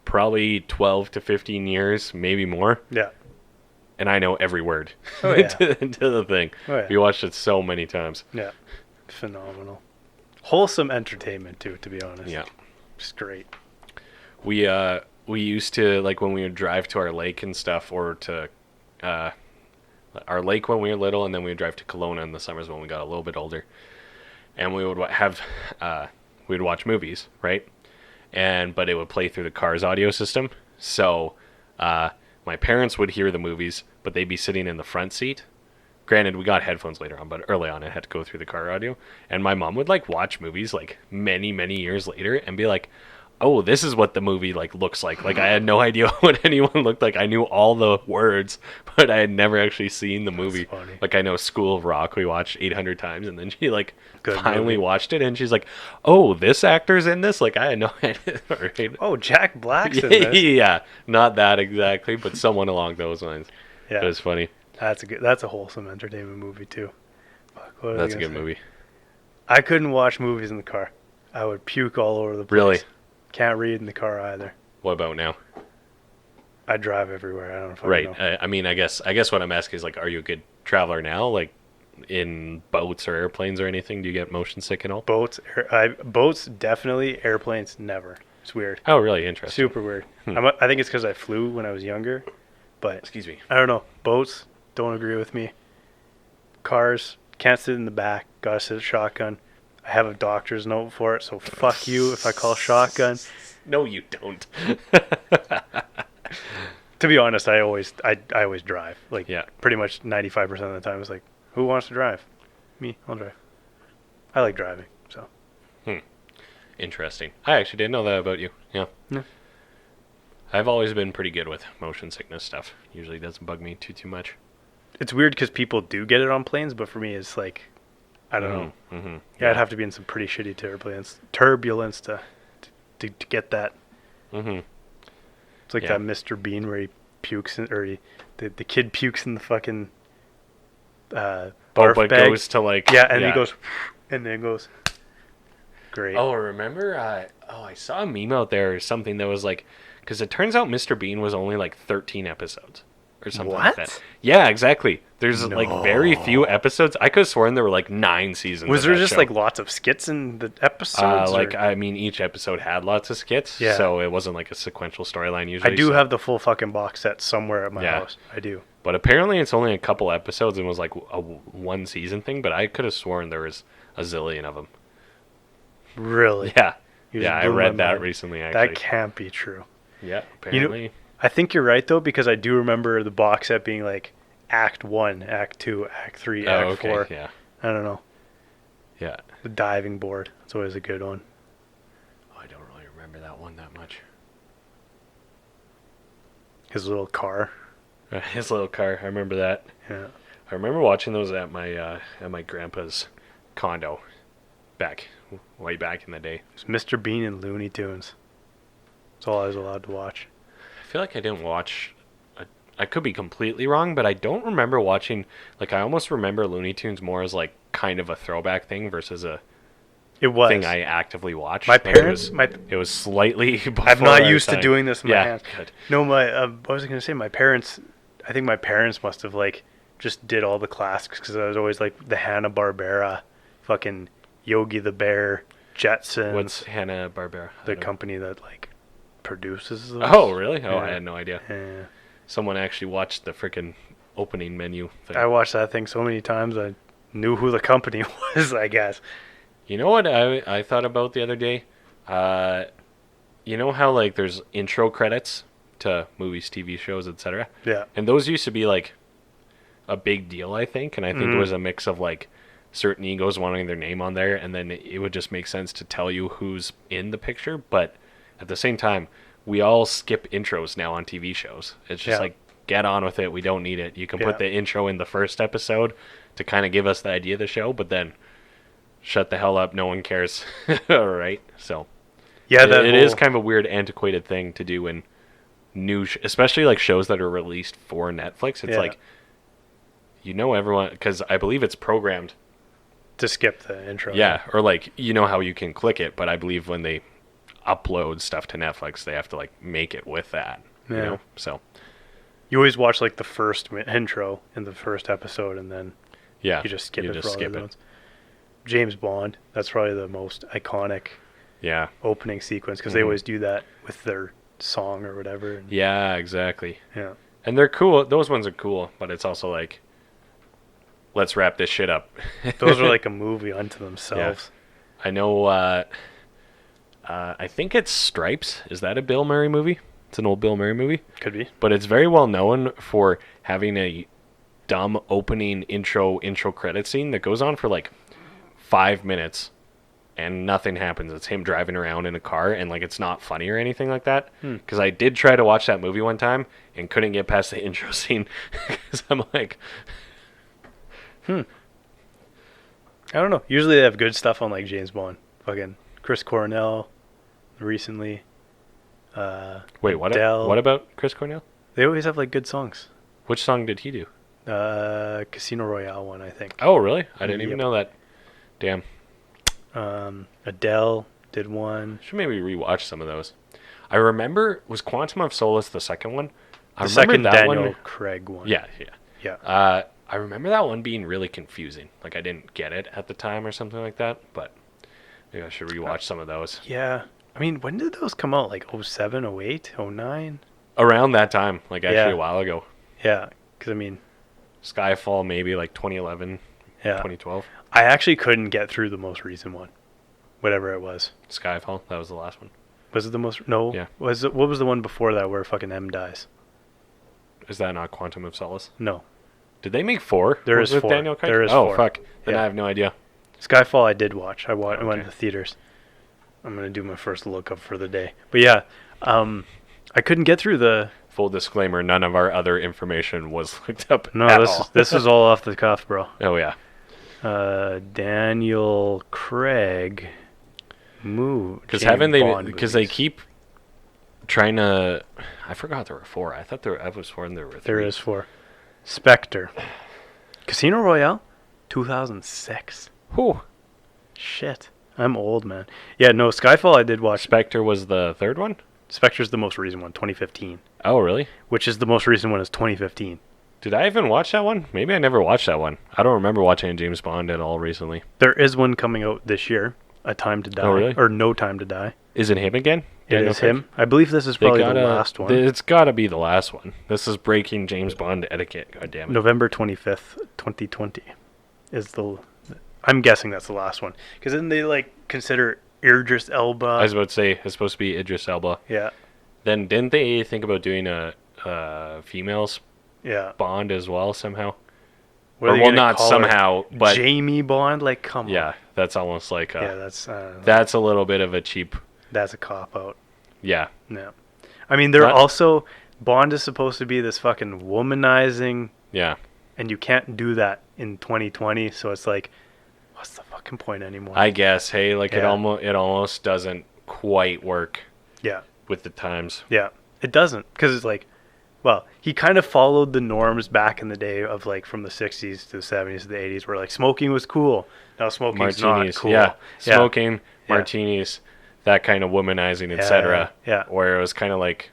probably 12 to 15 years, maybe more. Yeah. And I know every word Oh, yeah. to the thing. Oh, yeah. We watched it so many times. Yeah. Phenomenal. Wholesome entertainment too, to be honest. Yeah. Just great. We used to, like, when we would drive to our lake and stuff, or to our lake when we were little, and then we would drive to Kelowna in the summers when we got a little bit older, and we would we'd watch movies, right? But it would play through the car's audio system. So my parents would hear the movies, but they'd be sitting in the front seat. Granted, we got headphones later on, but early on I had to go through the car audio. And my mom would like watch movies like many, many years later and be like, oh, this is what the movie like looks like. Like, I had no idea what anyone looked like. I knew all the words, but I had never actually seen the movie. funny. Like, I know School of Rock we watched 800 times, and then she like Good finally movie. watched it, and she's like, oh, this actor's in this? Like, I had no idea. Right? Oh, Jack Black's in this. Yeah, not that exactly, but someone along those lines. Yeah. It was funny. That's a wholesome entertainment movie too. Fuck, what was I That's a gonna good say? movie. I couldn't watch movies in the car. I would puke all over the place. Really? Can't read in the car either. What about now? I drive everywhere. I don't fucking Right. know. I mean, I guess what I'm asking is, like, are you a good traveler now? Like, in boats or airplanes or anything? Do you get motion sick and all? Boats definitely. Airplanes never. It's weird. Oh, really? Interesting. Super weird. I think it's because I flew when I was younger, but Excuse me. I don't know. Boats don't agree with me. Cars can't sit in the back. Gotta sit shotgun. I have a doctor's note for it, so fuck you if I call shotgun. No, you don't. To be honest, I always drive. Like, Yeah. pretty much 95% of the time, it's like, who wants to drive? Me, I'll drive. I like driving, so. Interesting. I actually didn't know that about you. Yeah. Yeah. I've always been pretty good with motion sickness stuff. Usually doesn't bug me too much. It's weird because people do get it on planes, but for me, it's like, I don't know. Mm-hmm. Yeah, I'd have to be in some pretty shitty turbulence to get that. Mm-hmm. It's like Yeah. that Mr. Bean where he pukes the kid pukes in the fucking barf But bag. goes to like... Yeah, and he goes, and then goes. Great. Oh, remember? I saw a meme out there or something that was like... Because it turns out Mr. Bean was only like 13 episodes. Or something like What? that. Yeah, exactly. There's like very few episodes. I could have sworn there were like 9 seasons. Was of there that just show. like lots of skits in the episodes? Like, or- I mean, each episode had lots of skits, Yeah. so it wasn't like a sequential storyline usually. I do so- have the full fucking box set somewhere at my Yeah. house. I do. But apparently it's only a couple episodes and was like a one season thing, but I could have sworn there was a zillion of them. Really? Yeah. You Yeah, just I blew my read that mind. recently, actually. That can't be true. Yeah, apparently. I think you're right though, because I do remember the box set being like Act 1, Act 2, Act 3, Act 4. Yeah. I don't know. Yeah. The diving board. It's always a good one. Oh, I don't really remember that one that much. His little car. His little car, I remember that. Yeah. I remember watching those at my grandpa's condo way back in the day. It's Mr. Bean and Looney Tunes. That's all I was allowed to watch. I feel like I didn't watch. I could be completely wrong, but I don't remember watching. Like, I almost remember Looney Tunes more as like kind of a throwback thing versus a thing I actively watched. My parents, it was slightly before I'm not our used time. to doing this in my hands. Good. No, what was I going to say? My parents, I think my parents must have like just did all the classics because I was always like the Hanna-Barbera, fucking Yogi the Bear, Jetsons. What's Hanna-Barbera? The company that like produces those. Oh, really? Oh, Yeah. I had no idea. Yeah. Someone actually watched the freaking opening menu thing. I watched that thing so many times I knew who the company was, I guess. You know what I thought about the other day? You know how like there's intro credits to movies, TV shows, etc. Yeah. And those used to be like a big deal, I think. And I think it was a mix of like certain egos wanting their name on there, and then it would just make sense to tell you who's in the picture. But at the same time, we all skip intros now on TV shows. It's just like, get on with it. We don't need it. You can put the intro in the first episode to kind of give us the idea of the show, but then shut the hell up. No one cares. All right. So yeah, it is kind of a weird, antiquated thing to do in new, especially like shows that are released for Netflix. It's like, you know, everyone, because I believe it's programmed to skip the intro. Yeah, or like, you know how you can click it, but I believe when they upload stuff to Netflix, they have to like make it with that. You know, so you always watch like the first intro in the first episode, and then you just skip it for all the ones. James Bond, that's probably the most iconic opening sequence because they always do that with their song or whatever. Yeah, exactly. Yeah, and they're cool. Those ones are cool, but it's also like, let's wrap this shit up. Those are like a movie unto themselves. I know. I think it's Stripes. Is that a Bill Murray movie? It's an old Bill Murray movie. Could be. But it's very well known for having a dumb opening intro credit scene that goes on for like 5 minutes and nothing happens. It's him driving around in a car, and like it's not funny or anything like that. Because I did try to watch that movie one time and couldn't get past the intro scene because I'm like, I don't know. Usually they have good stuff on like James Bond. Fucking Chris Cornell recently. Wait, what about Chris Cornell? They always have like good songs. Which song did he do? Casino Royale one, I think. Oh, really? I didn't even know that. Damn. Adele did one. Should maybe rewatch some of those. I remember, was Quantum of Solace the second one? The second Daniel Craig one. Yeah. I remember that one being really confusing. Like I didn't get it at the time or something like that. But maybe I should rewatch some of those. Yeah. I mean, when did those come out? Like 07, 08, 09? Around that time. Like actually a while ago. Yeah. Because I mean, Skyfall maybe like 2011, 2012. I actually couldn't get through the most recent one. Whatever it was. Skyfall, that was the last one. Was it the most? No. Yeah. What was the one before that where fucking M dies? Is that not Quantum of Solace? No. Did they make 4? There is 4. Daniel Craig? There is 4. Oh, fuck. Then I have no idea. Skyfall I did watch. I went to the theaters. I'm going to do my first lookup for the day. But yeah, I couldn't get through the... Full disclaimer, none of our other information was looked up this is all off the cuff, bro. Oh, yeah. Daniel Craig moved. Because they keep trying to... I forgot there were 4. I thought there was 4 and there were 3. There is 4. Spectre. Casino Royale? 2006. Whew. Shit. I'm old, man. Yeah, no, Skyfall I did watch. Spectre was the third one? Spectre's the most recent one, 2015. Oh, really? Which is the most recent one is 2015. Did I even watch that one? Maybe I never watched that one. I don't remember watching James Bond at all recently. There is one coming out this year, A Time to Die. Oh, really? Or No Time to Die. Is it him again? It is him. I believe this is probably the last one. It's got to be the last one. This is breaking James Bond etiquette. God damn it. November 25th, 2020 is the... I'm guessing that's the last one. Because then they, like, consider Idris Elba. I was about to say, it's supposed to be Idris Elba. Yeah. Then didn't they think about doing a females Bond as well somehow? Or well, not somehow, but... Jamie Bond? Like, come on. Yeah, that's almost like a... Yeah, that's a little bit of a cheap... That's a cop-out. Yeah. Yeah. I mean, they're also... Bond is supposed to be this fucking womanizing... Yeah. And you can't do that in 2020, so it's like... What's the fucking point anymore? I guess, hey, like it almost doesn't quite work. Yeah. With the times. Yeah. It doesn't, because it's like well, he kind of followed the norms back in the day of like from the 60s to the 70s to the 80s where like smoking was cool. Now smoking's not cool. Yeah, smoking, Yeah. martinis, that kind of womanizing, Yeah, etc. yeah. Where it was kind of like,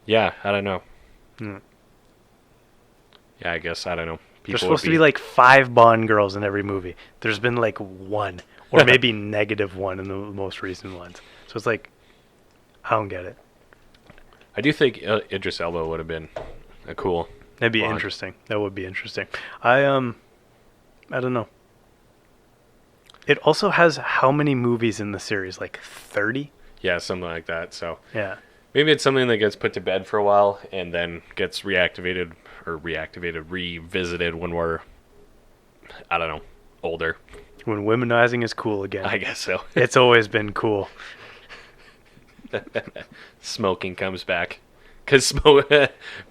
yeah, I don't know. Mm. Yeah, I guess, I don't know. There's supposed to be like 5 Bond girls in every movie. There's been like 1 or maybe -1 in the most recent ones. So it's like, I don't get it. I do think Idris Elba would have been a cool That'd be Bond. interesting. That would be interesting. I don't know. It also has how many movies in the series? Like 30? Yeah, something like that. So Yeah. maybe it's something that gets put to bed for a while and then gets revisited when we're, I don't know, older. When womanizing is cool again. I guess so. It's always been cool. Smoking comes back. Because,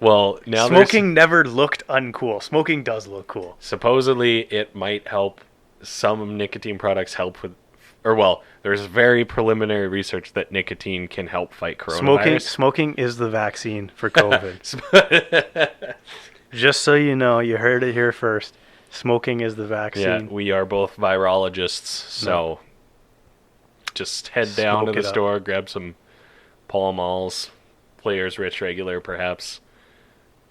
well, now Smoking never looked uncool. Smoking does look cool. supposedly it might help, some nicotine products help with, or well, there's very preliminary research that nicotine can help fight coronavirus. Smoking is the vaccine for COVID. Just so you know, you heard it here first. Smoking is the vaccine. Yeah, we are both virologists, so just head down to Smoke the it up. store, grab some Pall Malls, Players Rich Regular perhaps.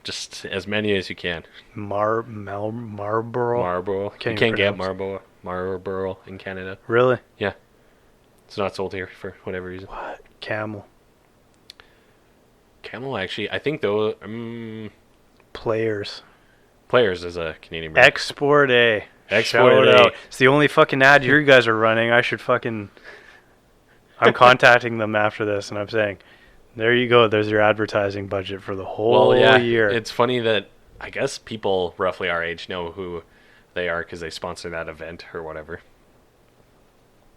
Just as many as you can. Marlboro. Marlboro. You Can't can't get pronounce. Marlboro in Canada. Really? Yeah. It's not sold here for whatever reason. What? Camel. Camel, actually, I think though, Players. Players is a Canadian brand. Export A. Export Shout A. out. It's the only fucking ad you guys are running. I should fucking... I'm contacting them after this, and I'm saying, there you go. There's your advertising budget for the whole year. It's funny that I guess people roughly our age know who they are because they sponsor that event or whatever.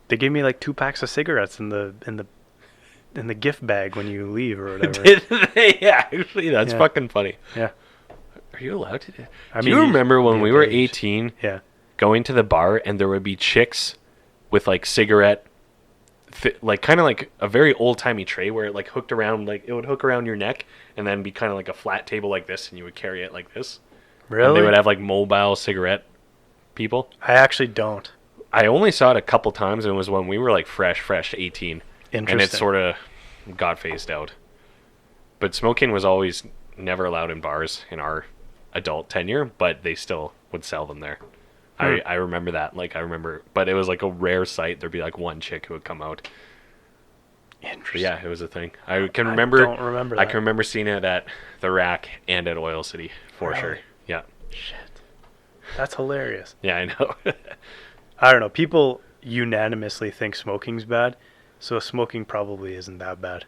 They gave me like 2 packs of cigarettes in the gift bag when you leave or whatever. Did they? Yeah, actually, that's Yeah. fucking funny. Yeah. Are you allowed to do? I Do mean, you remember when be we of were age. 18, Yeah. going to the bar and there would be chicks with like cigarette, like kind of like a very old timey tray where it like hooked around, like it would hook around your neck and then be kind of like a flat table like this, and you would carry it like this. And Really? they would have like mobile cigarette people. I actually don't. I only saw it a couple times, and it was when we were like fresh 18. And it Interesting. sort of got phased out. But smoking was always never allowed in bars in our adult tenure, but they still would sell them there. I remember that. Like, but it was like a rare sight. There'd be like one chick who would come out. But Interesting. yeah, it was a thing. I can remember. don't remember I that. can remember seeing it at the Rack and at Oil City for Really? sure. Yeah. Shit. That's hilarious. Yeah, I know. I don't know. People unanimously think smoking's bad, so smoking probably isn't that bad.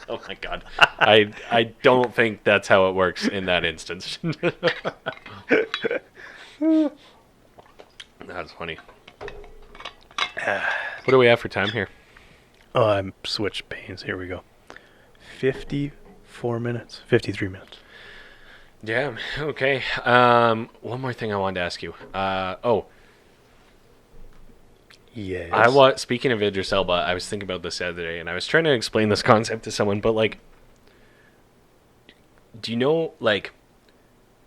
Oh my god. I don't think that's how it works in that instance. That's funny. What do we have for time here? Oh, I'm switched panes. Here we go. 54 minutes. 53 minutes. Yeah, okay. One more thing I wanted to ask you. Yes. Speaking of Idris Elba, I was thinking about this the other day, and I was trying to explain this concept to someone, but like, do you know, like,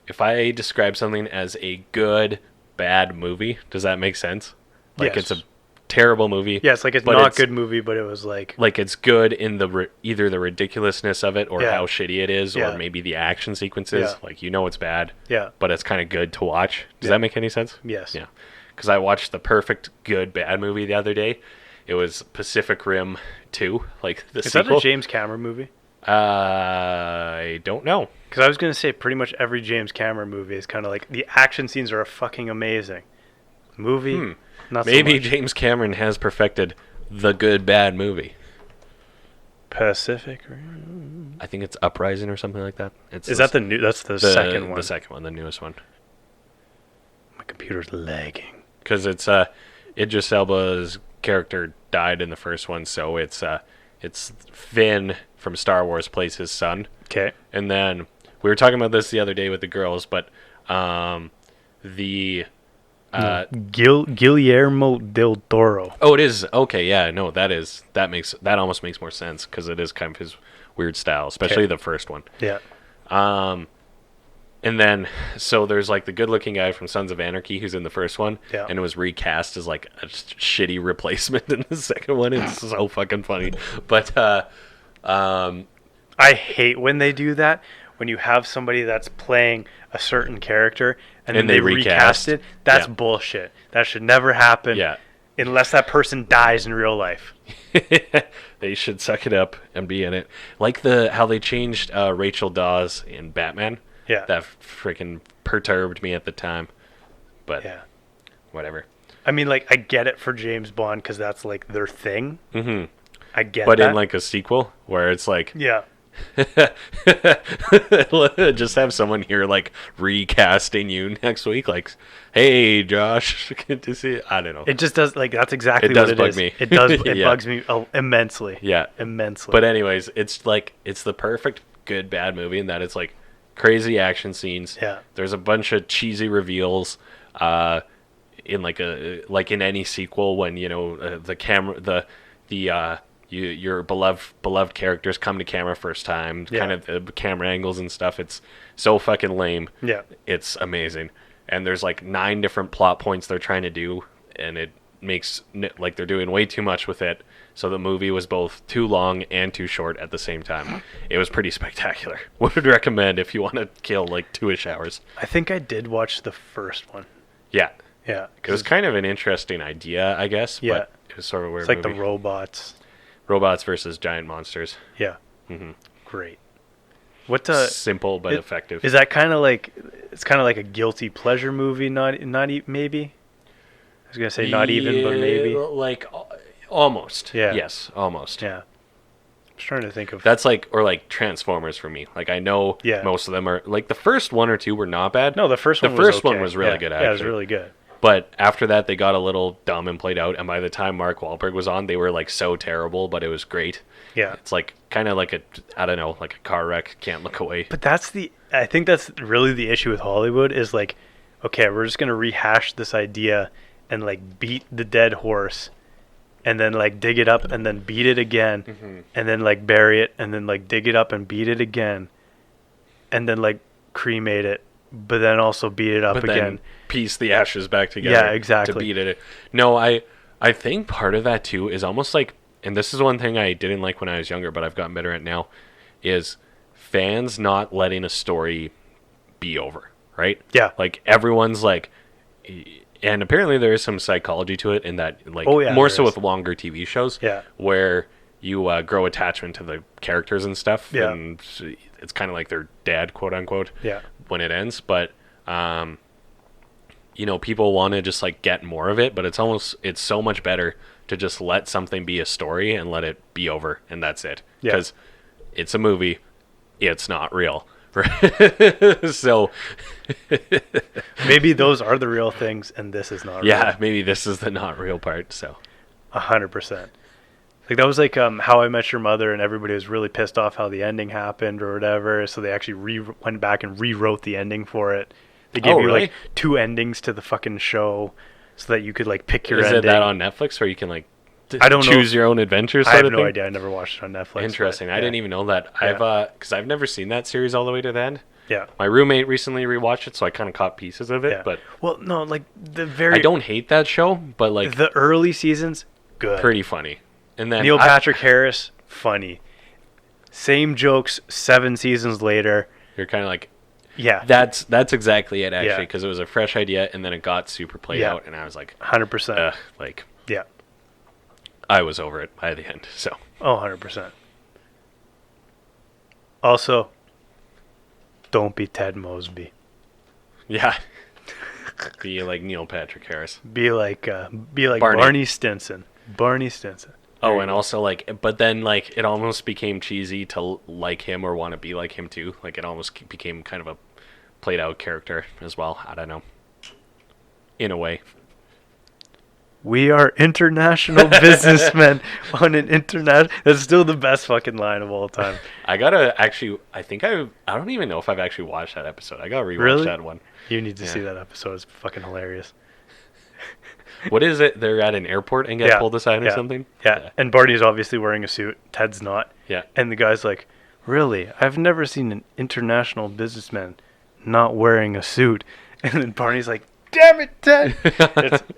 if I describe something as a good, bad movie, does that make sense? Like, Yes. it's a terrible movie. Yeah, it's like it's but not a good movie, but it was like... Like, it's good in the either the ridiculousness of it, or Yeah. how shitty it is, Yeah. or maybe the action sequences. Yeah. Like, you know it's bad, Yeah. but it's kind of good to watch. Does Yeah. that make any sense? Yes. Yeah. Because I watched the perfect good bad movie the other day. It was Pacific Rim 2, like the Is sequel. that a James Cameron movie? I don't know. Because I was going to say pretty much every James Cameron movie is kind of like... The action scenes are fucking amazing. Movie, not Maybe so much. James Cameron has perfected the good bad movie. Pacific Rim. I think it's Uprising or something like that. Is that the new... That's the second one. The second one, the newest one. My computer's lagging. Because it's Idris Elba's character died in the first one, so it's Finn from Star Wars plays his son. Okay. And then we were talking about this the other day with the girls, but Guillermo del Toro. oh, it is okay. Yeah, no, that almost makes more sense because it is kind of weird style, especially the first one. Yeah. And then, so there's like the good-looking guy from Sons of Anarchy who's in the first one, Yeah. and it was recast as like a shitty replacement in the second one. It's so fucking funny. But I hate when they do that. When you have somebody that's playing a certain character and then they recast it, that's bullshit. That should never happen. Yeah. Unless that person dies in real life. They should suck it up and be in it. Like how they changed Rachel Dawes in Batman. Yeah. That freaking perturbed me at the time. But whatever. I mean, like, I get it for James Bond because that's, like, their thing. Mm-hmm. I get but that. in, like, a sequel where it's like... Yeah. Just have someone here, like, recasting you next week. Like, hey, Josh, good to see you. I don't know. It just does, like, that's exactly what it is. It does bug me. It bugs me immensely. Yeah. Immensely. But anyways, it's, like, it's the perfect good, bad movie in that it's, like, crazy action scenes. Yeah. There's a bunch of cheesy reveals in like in any sequel when the camera your beloved characters come to camera first time, kind of the camera angles and stuff. It's so fucking lame. Yeah. It's amazing. And there's like 9 different plot points they're trying to do, and it makes like they're doing way too much with it. So the movie was both too long and too short at the same time. It was pretty spectacular. Would recommend if you want to kill like 2-ish hours. I think I did watch the first one. Yeah. Yeah. It was kind of an interesting idea, I guess. Yeah. But it was sort of a weird It's like movie. the robots. Robots versus giant monsters. Yeah. Mm-hmm. Great. What simple but effective. Is that kind of like, it's kind of like a guilty pleasure movie, maybe? I was going to say not even, but maybe. Like, almost. Yeah. Yes, almost. Yeah. I'm trying to think of... That's like, or like Transformers for me. Like, I know most of them are, like, the first 1 or 2 were not bad. No, the first one was The first okay. one was really good, actually. Yeah, it was really good. But after that, they got a little dumb and played out. And by the time Mark Wahlberg was on, they were, like, so terrible, but it was great. Yeah. It's like, kind of like I don't know, like a car wreck. Can't look away. But I think that's really the issue with Hollywood is like, okay, we're just going to rehash this idea and like beat the dead horse and then like dig it up and then beat it again and then like bury it and then like dig it up and beat it again and then like cremate it, but then also beat it up again. Then piece the ashes back together. Yeah, exactly. To beat it. No, I think part of that too is almost like, and this is one thing I didn't like when I was younger, but I've gotten better at now, is fans not letting a story be over, right? Yeah. Like everyone's like, and apparently there is some psychology to it in that, like, more so with longer TV shows, where you grow attachment to the characters and stuff, and it's kind of like their dad, quote unquote, when it ends. But people want to just like get more of it, but it's so much better to just let something be a story and let it be over, and that's it. Because it's a movie, it's not real. So maybe those are the real things and this is not real. Yeah, maybe this is the not real part. So 100%. Like that was like How I Met Your Mother, and everybody was really pissed off how the ending happened or whatever, so they actually went back and rewrote the ending for it. They gave you like 2 endings to the fucking show so that you could like pick your ending. Is it that on Netflix where you can like I don't choose your own adventures? I have no idea. I never watched it on Netflix. Interesting. I didn't even know that. Because I've never seen that series all the way to the end. Yeah. My roommate recently rewatched it, so I kind of caught pieces of it. Yeah. But well, no, like I don't hate that show, but like the early seasons, good, pretty funny. And then Neil Patrick Harris, funny. Same jokes 7 seasons later. You're kind of like, yeah, that's exactly it actually, because it was a fresh idea, and then it got super played out, and I was like, 100%. Like, yeah. I was over it by the end, so. Oh, 100%. Also, don't be Ted Mosby. Yeah. Be like Neil Patrick Harris. Be like Barney Stinson. Barney Stinson. Oh, and also like, but then like it almost became cheesy to like him or want to be like him too. Like it almost became kind of a played out character as well. I don't know. In a way. We are international businessmen on an international... That's still the best fucking line of all time. I gotta actually... I don't even know if I've actually watched that episode. I gotta rewatch that one. You need to see that episode. It's fucking hilarious. What is it? They're at an airport and get pulled aside or something? Yeah. And Barney's obviously wearing a suit. Ted's not. Yeah. And the guy's like, really? I've never seen an international businessman not wearing a suit. And then Barney's like, damn it, Ted.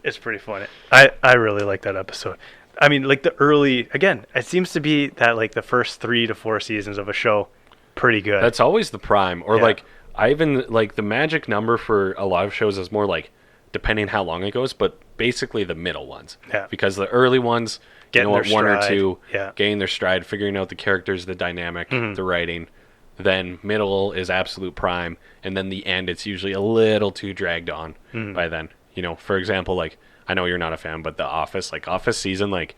It's pretty funny. I really like that episode. I mean, like the early, again, it seems to be that like the first 3 to 4 seasons of a show, pretty good. That's always the prime. Or like, I even, like the magic number for a lot of shows is more like, depending how long it goes, but basically the middle ones. Yeah. Because the early ones, Getting their one or stride. two, Yeah. getting their stride, figuring out the characters, the dynamic, the writing. Then middle is absolute prime, and then the end, it's usually a little too dragged on by then. You know, for example, like, I know you're not a fan, but The Office, like Office season, like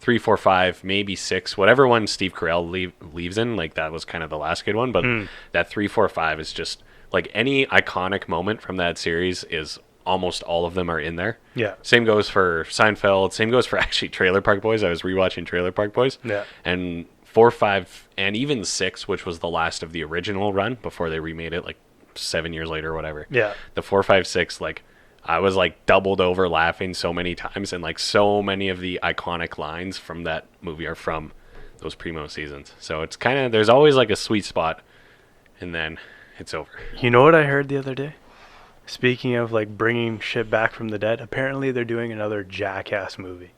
3, 4, 5, maybe 6, whatever one Steve Carell leaves in, like that was kind of the last good one. But that 3, 4, 5 is just like any iconic moment from that series is almost all of them are in there. Yeah. Same goes for Seinfeld. Same goes for actually Trailer Park Boys. I was rewatching Trailer Park Boys. Yeah. And 4, 5, and even 6, which was the last of the original run before they remade it like 7 years later or whatever. Yeah. The 4, 5, 6, like I was like doubled over laughing so many times, and like so many of the iconic lines from that movie are from those primo seasons. So it's kind of, there's always like a sweet spot, and then it's over. You know what I heard the other day? Speaking of like bringing shit back from the dead, apparently they're doing another Jackass movie.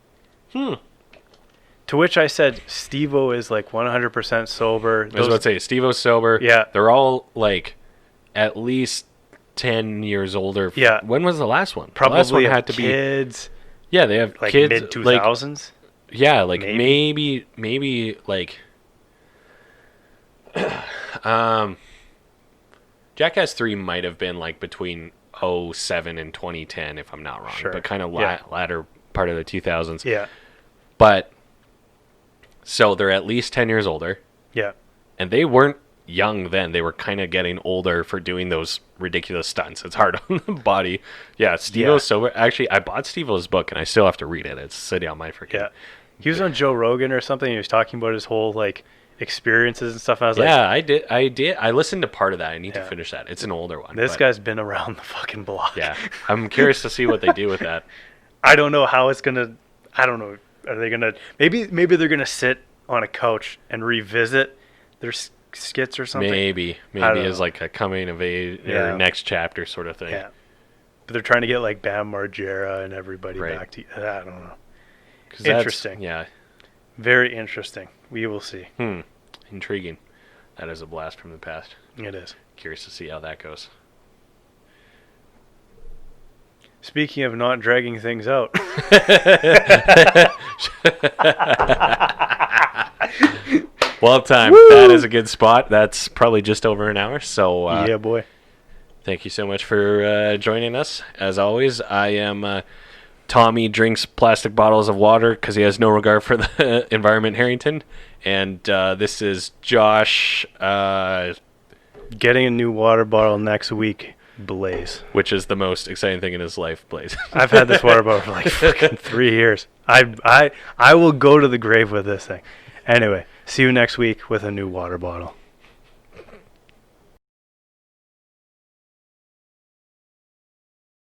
To which I said, Steve-O is like 100% sober. I was about to say, Steve-O's sober. Yeah. They're all like at least 10 years older. Yeah. When was the last one? Probably the last one had to kids, be. Yeah, they have like kids. mid 2000s. Like, yeah, like maybe like. Jackass 3 might have been like between 2007 and 2010, if I'm not wrong. Sure. But kind of Yeah. latter part of the 2000s. Yeah. But so they're at least 10 years older. Yeah. And they weren't young then. They were kind of getting older for doing those ridiculous stunts. It's hard on the body. Yeah, Steve-O's sober. Actually, I bought Steve-O's book, and I still have to read it. It's sitting on my freaking... Yeah. He was on Joe Rogan or something. He was talking about his whole, like, experiences and stuff. And I was yeah, like... I did. I listened to part of that. I need to finish that. It's an older one. This guy's been around the fucking block. Yeah. I'm curious to see what they do with that. I don't know how it's going to... I don't know. Are they going to... Maybe they're going to sit on a couch and revisit their skits or something. Maybe as like a coming of age or next chapter sort of thing. Yeah. But they're trying to get like Bam Margera and everybody back to... I don't know. Interesting. Yeah. Very interesting. We will see. Intriguing. That is a blast from the past. It is. Curious to see how that goes. Speaking of not dragging things out. Well, time. Woo! That is a good spot. That's probably just over an hour. So yeah, boy. Thank you so much for joining us. As always, I am Tommy drinks plastic bottles of water because he has no regard for the environment, Harrington. And this is Josh. Getting a new water bottle next week, Blaze. Which is the most exciting thing in his life, Blaze. I've had this water bottle for like fucking 3 years. I will go to the grave with this thing. Anyway, see you next week with a new water bottle.